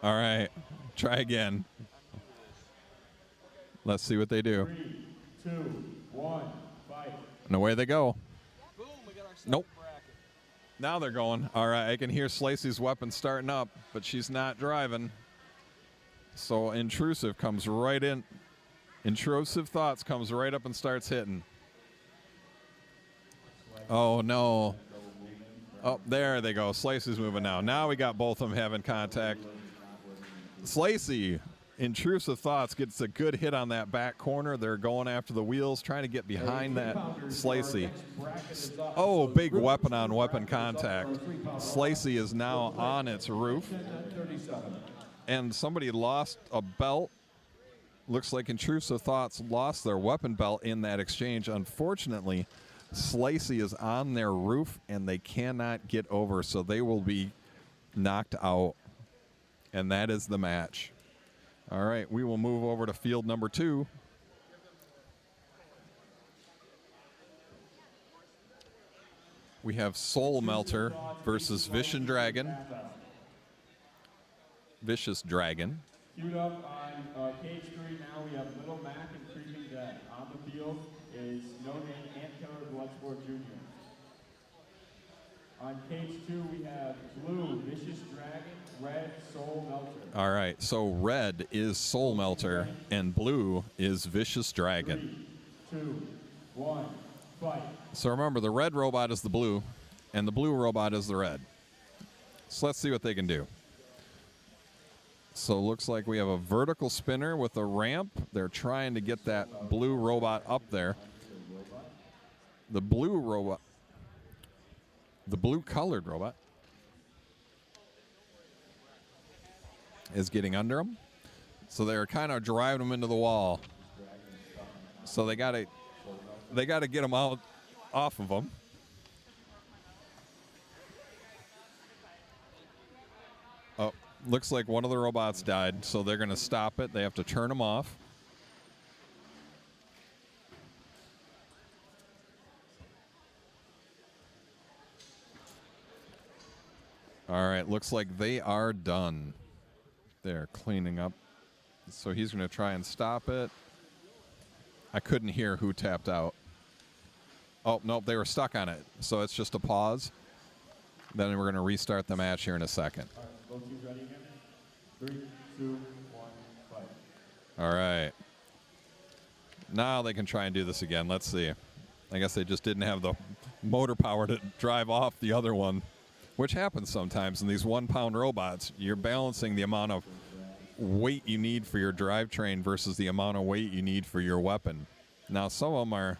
All right, try again. Let's see what they do. 3, 2, 1, fight. And away they go. Nope. Now they're going. All right, I can hear Slicey's weapon starting up, but she's not driving. So Intrusive comes right in. Intrusive Thoughts comes right up and starts hitting. Oh, no. Oh, there they go. Slicey's moving now. Now we got both of them having contact. Slicey, Intrusive Thoughts gets a good hit on that back corner. They're going after the wheels, trying to get behind that Slicey. Oh, big weapon-on-weapon contact. Slicey is now on its roof. And somebody lost a belt. Looks like Intrusive Thoughts lost their weapon belt in that exchange. Unfortunately, Slicey is on their roof, and they cannot get over, so they will be knocked out. And that is the match. All right, we will move over to field number 2. We have Soul Melter versus Vicious Dragon. Vicious Dragon. Queued up on cage 3 now, we have Little Mac and Creeping Dead. On the field is No Name Ant Killer Bloodsport Jr. On cage 2 we have Blue, Vicious Dragon, Red, Soul Melter. All right, so red is Soul Melter and blue is Vicious Dragon. 3, 2, 1, fight. So remember, the red robot is the blue and the blue robot is the red. So let's see what they can do. So it looks like we have a vertical spinner with a ramp. They're trying to get that blue robot up there. The blue robot, the blue colored robot, is getting under them. So they're kind of driving them into the wall. So they got to get them out off of them. Oh, looks like one of the robots died, so they're going to stop it. They have to turn them off. All right, looks like they are done. They're cleaning up. So he's going to try and stop it. I couldn't hear who tapped out. Oh, nope, they were stuck on it. So it's just a pause. Then we're going to restart the match here in a second. All right, both teams ready again? 3, 2, 1, fight. All right. Now they can try and do this again. Let's see. I guess they just didn't have the motor power to drive off the other one, which happens sometimes in these 1-pound robots. You're balancing the amount of weight you need for your drivetrain versus the amount of weight you need for your weapon. Now, some of them are,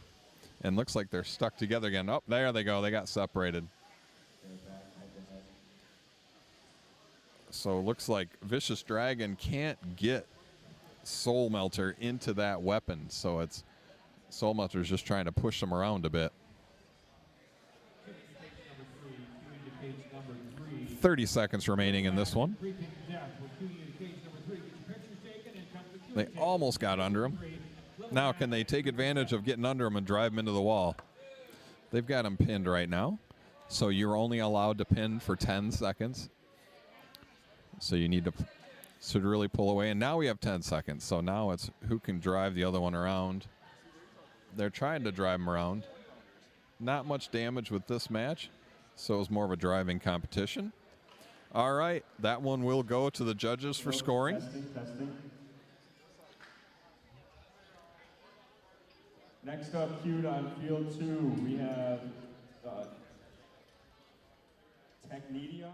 and looks like they're stuck together again. Oh, there they go. They got separated. So it looks like Vicious Dragon can't get Soul Melter into that weapon. So it's Soul Melter's just trying to push them around a bit. 30 seconds remaining in this one. They almost got under him. Now, can they take advantage of getting under him and drive him into the wall? They've got him pinned right now. So you're only allowed to pin for 10 seconds. So you need to really pull away. And now we have 10 seconds. So now it's who can drive the other one around. They're trying to drive him around. Not much damage with this match. So it was more of a driving competition. All right, that one will go to the judges for scoring. Testing. Next up, queued on field 2, we have Technum.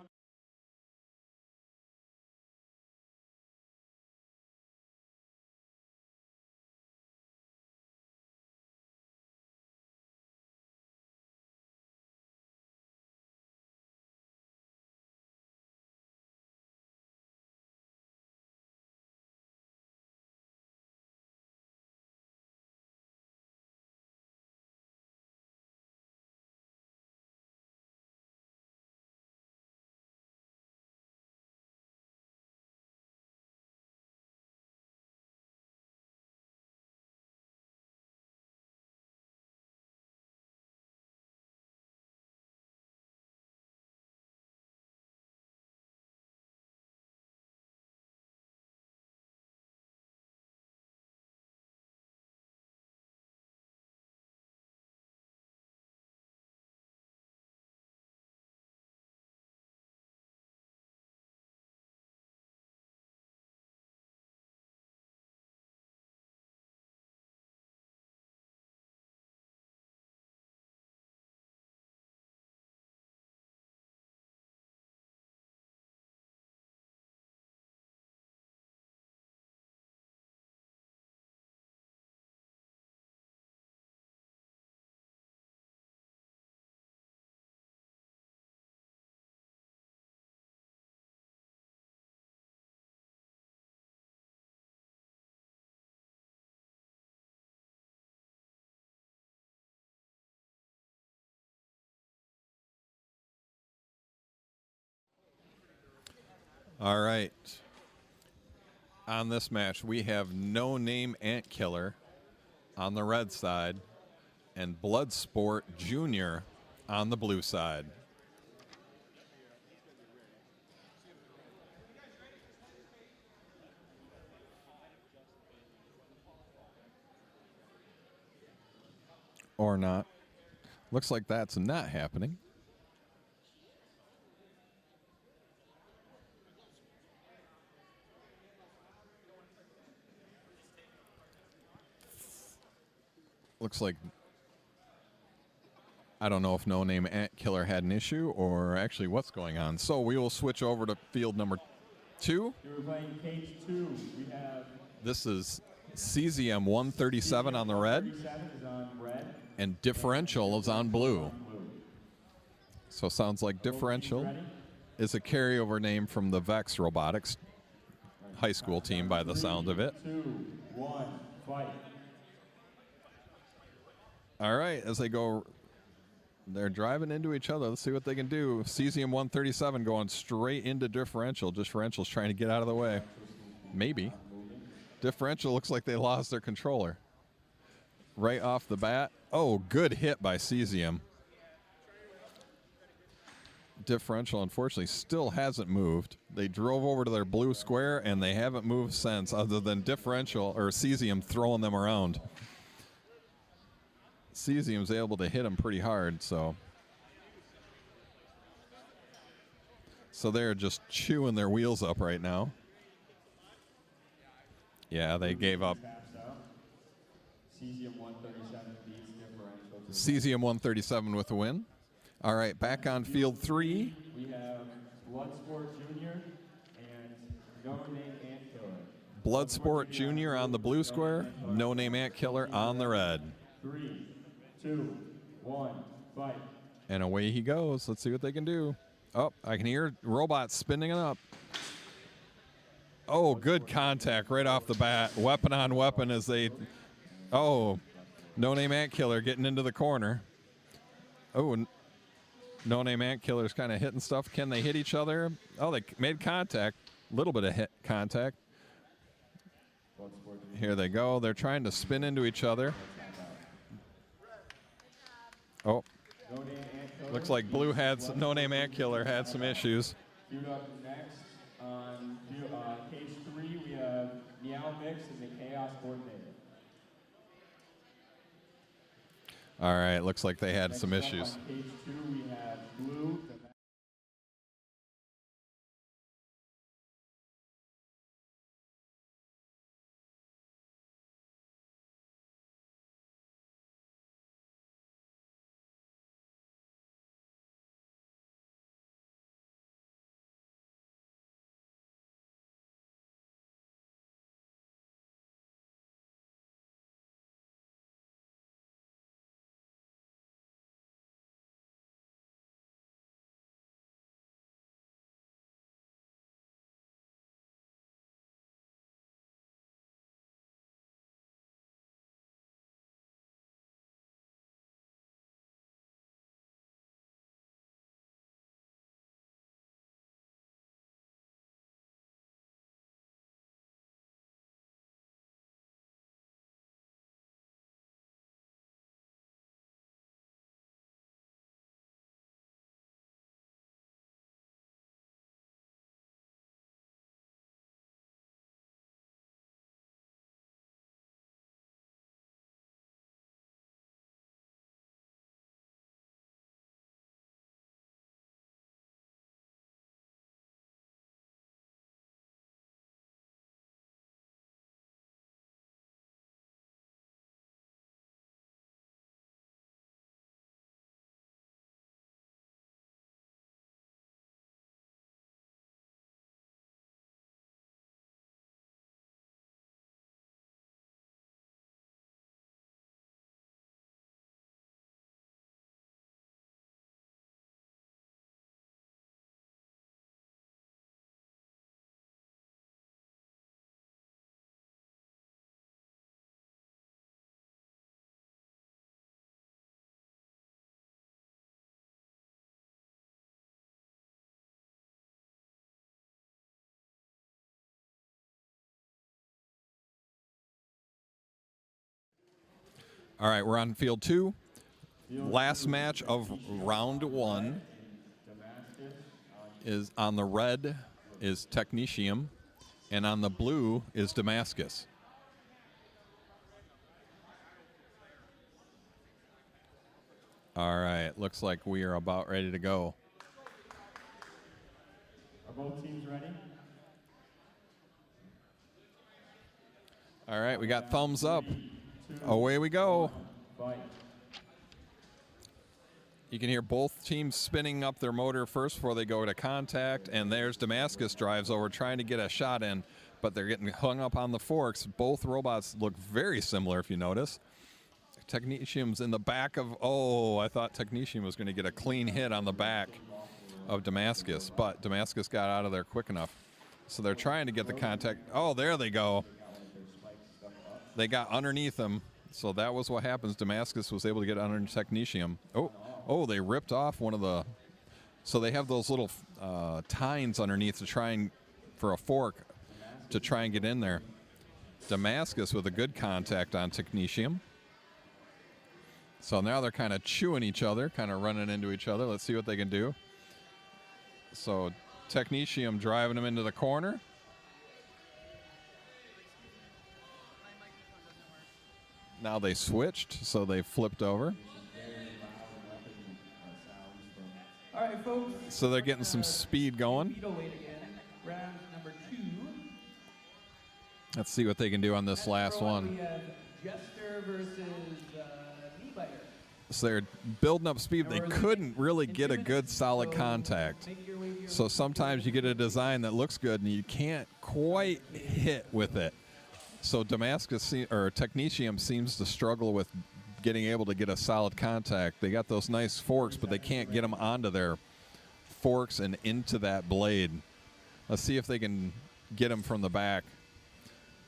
All right. On this match, we have No Name Ant Killer on the red side and Bloodsport Jr. on the blue side. Or not. Looks like that's not happening. Looks like, I don't know if No Name Ant Killer had an issue or actually what's going on. So we will switch over to field number 2. We're playing cage 2. We have This is Cesium 137 on the red, 37 is on red. and Differential is on blue. So sounds like Differential is a carryover name from the Vex Robotics high school team by the sound of it. 2, 1, fight. All right, as they go, they're driving into each other. Let's see what they can do. Cesium 137 going straight into Differential. Differential's trying to get out of the way. Maybe. Differential looks like they lost their controller. Right off the bat. Oh, good hit by Cesium. Differential, unfortunately, still hasn't moved. They drove over to their blue square, and they haven't moved since, other than Differential or Cesium throwing them around. Cesium's able to hit them pretty hard, so they're just chewing their wheels up right now. Yeah, they gave up. Cesium 137 beats Differential. Cesium 137 with the win. All right, back on field 3. We have Bloodsport Jr. and No Name Ant Killer. Bloodsport Jr. on the blue square. No Name Ant Killer on the red. 3, 2, 1, fight. And away he goes. Let's see what they can do. Oh, I can hear robots spinning it up. Oh, good contact right off the bat. Weapon on weapon as they... Oh, No Name Ant Killer getting into the corner. Oh, No Name Ant Killer's kind of hitting stuff. Can they hit each other? Oh, they made contact. A little bit of hit contact. Here they go. They're trying to spin into each other. Oh, looks like Blue had some, No Name Ant Killer had some issues. Queued up next on cage 3, we have Meow Mix and the Chaos Coordinator. All right, looks like they had some Next up issues. on cage 2, we have Blue, All right, we're on field 2. Last match of round 1 is on the red is Technetium, and on the blue is Damascus. All right, looks like we are about ready to go. Are both teams ready? All right, we got thumbs up. Away we go. Fight. You can hear both teams spinning up their motor first before they go to contact, and there's Damascus drives over trying to get a shot in, but they're getting hung up on the forks. Both robots look very similar, if you notice. Technetium's in the back of, oh, I thought Technetium was going to get a clean hit on the back of Damascus, but Damascus got out of there quick enough. So they're trying to get the contact. Oh, there they go. They got underneath him, so that was what happens. Damascus was able to get underneath Technetium. Oh, they ripped off one of the, so they have those little tines underneath to try and, for a fork, to try and get in there. Damascus with a good contact on Technetium. So now they're kind of chewing each other, kind of running into each other. Let's see what they can do. So Technetium driving him into the corner. Now they switched, so they flipped over. All right, folks. So they're getting some speed going. Middleweight again. Round number 2. Let's see what they can do on this last one. We have Jester versus Knee-Biter. So they're building up speed. They couldn't really get a good solid contact. So sometimes you get a design that looks good and you can't quite hit with it. So Damascus or Technetium seems to struggle with getting able to get a solid contact. They got those nice forks, but they can't get them onto their forks and into that blade. Let's see if they can get them from the back.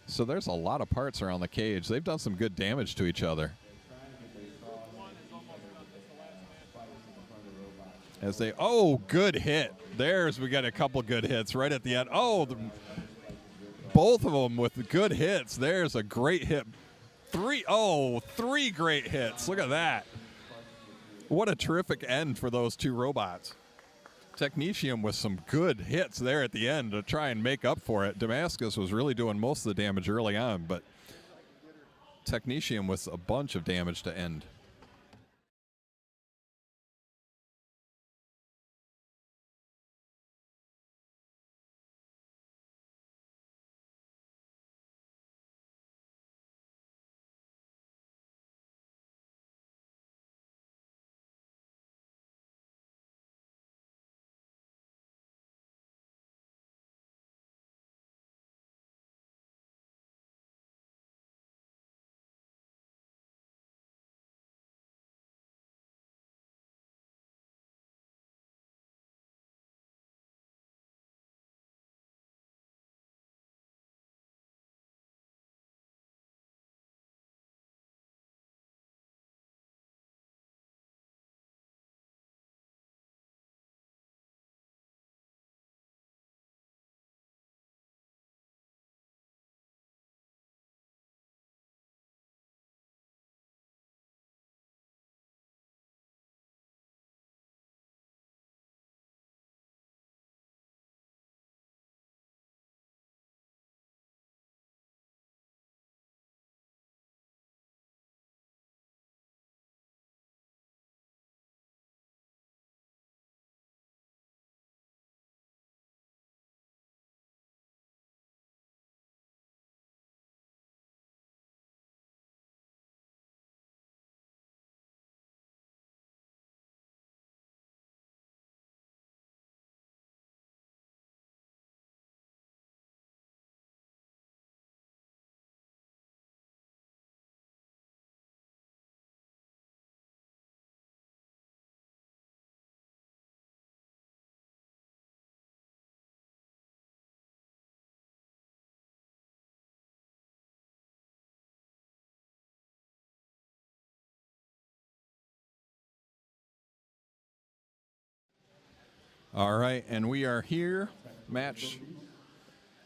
So there's a lot of parts around the cage. They've done some good damage to each other. As they, oh, good hit. We got a couple good hits right at the end. Oh, both of them with good hits. There's a great hit. Three great hits. Look at that. What a terrific end for those two robots. Technetium with some good hits there at the end to try and make up for it. Damascus was really doing most of the damage early on, but Technetium with a bunch of damage to end. All right, and we are here, match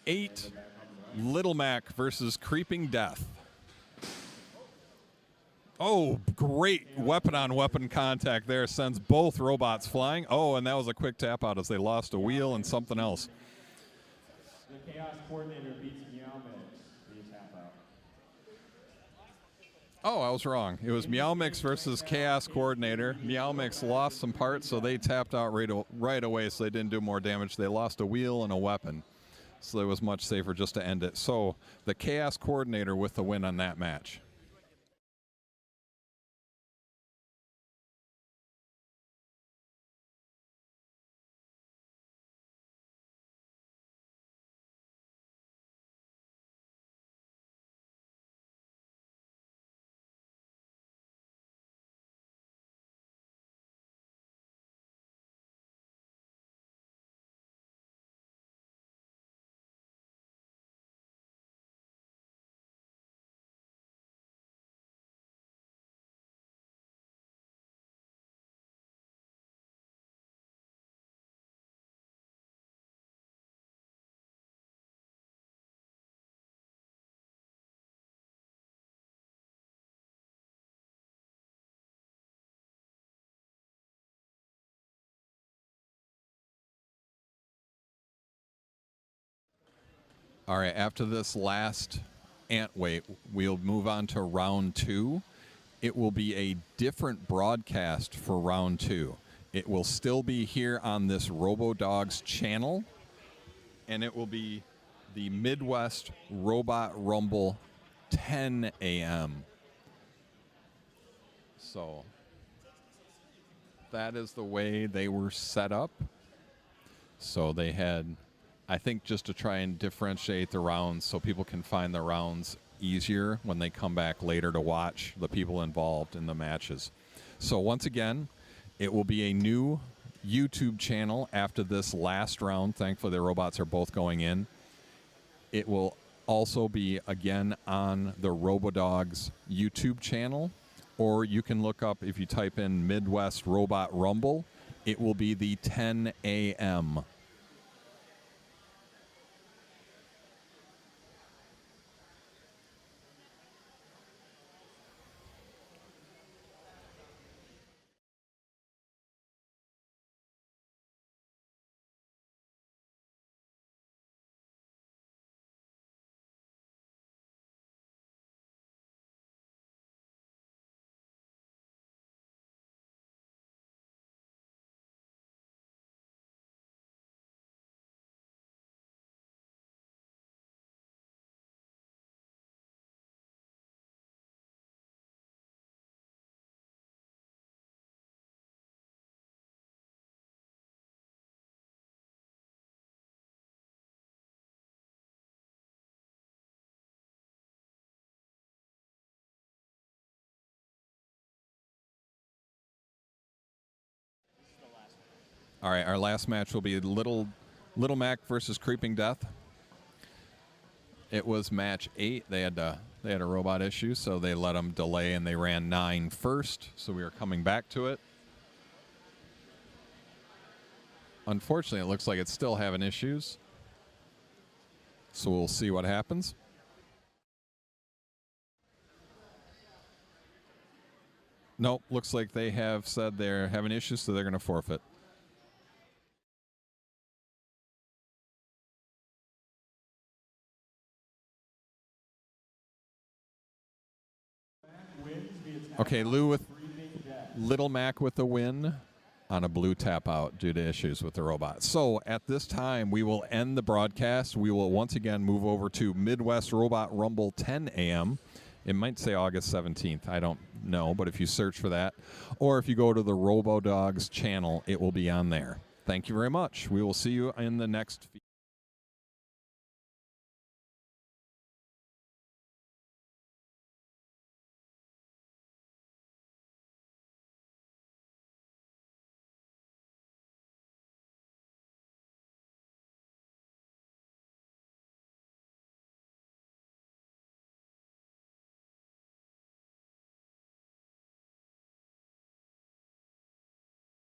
8, Little Mac versus Creeping Death. Oh, great weapon-on-weapon contact there. Sends both robots flying. Oh, and that was a quick tap out as they lost a wheel and something else. The Chaos Coordinator beats Meow via tap out. Oh, I was wrong. It was Meow Mix versus Chaos Coordinator. Meow Mix lost some parts, so they tapped out right away, so they didn't do more damage. They lost a wheel and a weapon, so it was much safer just to end it. So the Chaos Coordinator with the win on that match. All right, after this last Antweight, we'll move on to round 2. It will be a different broadcast for round 2. It will still be here on this RoboDogs channel, and it will be the Midwest Robot Rumble 10 a.m. So that is the way they were set up. So they had, I think, just to try and differentiate the rounds so people can find the rounds easier when they come back later to watch the people involved in the matches. So once again, it will be a new YouTube channel after this last round. Thankfully, the robots are both going in. It will also be, again, on the RoboDogs YouTube channel, or you can look up, if you type in Midwest Robot Rumble, it will be the 10 a.m. All right, our last match will be Little Mac versus Creeping Death. It was match 8. They had a robot issue, so they let them delay, and they ran 9 first. So we are coming back to it. Unfortunately, it looks like it's still having issues. So we'll see what happens. Nope, looks like they have said they're having issues, so they're going to forfeit. Okay, Lou with Little Mac with the win on a blue tap out due to issues with the robot. So at this time, we will end the broadcast. We will once again move over to Midwest Robot Rumble 10 a.m. It might say August 17th. I don't know, but if you search for that, or if you go to the RoboDogs channel, it will be on there. Thank you very much. We will see you in the next feed.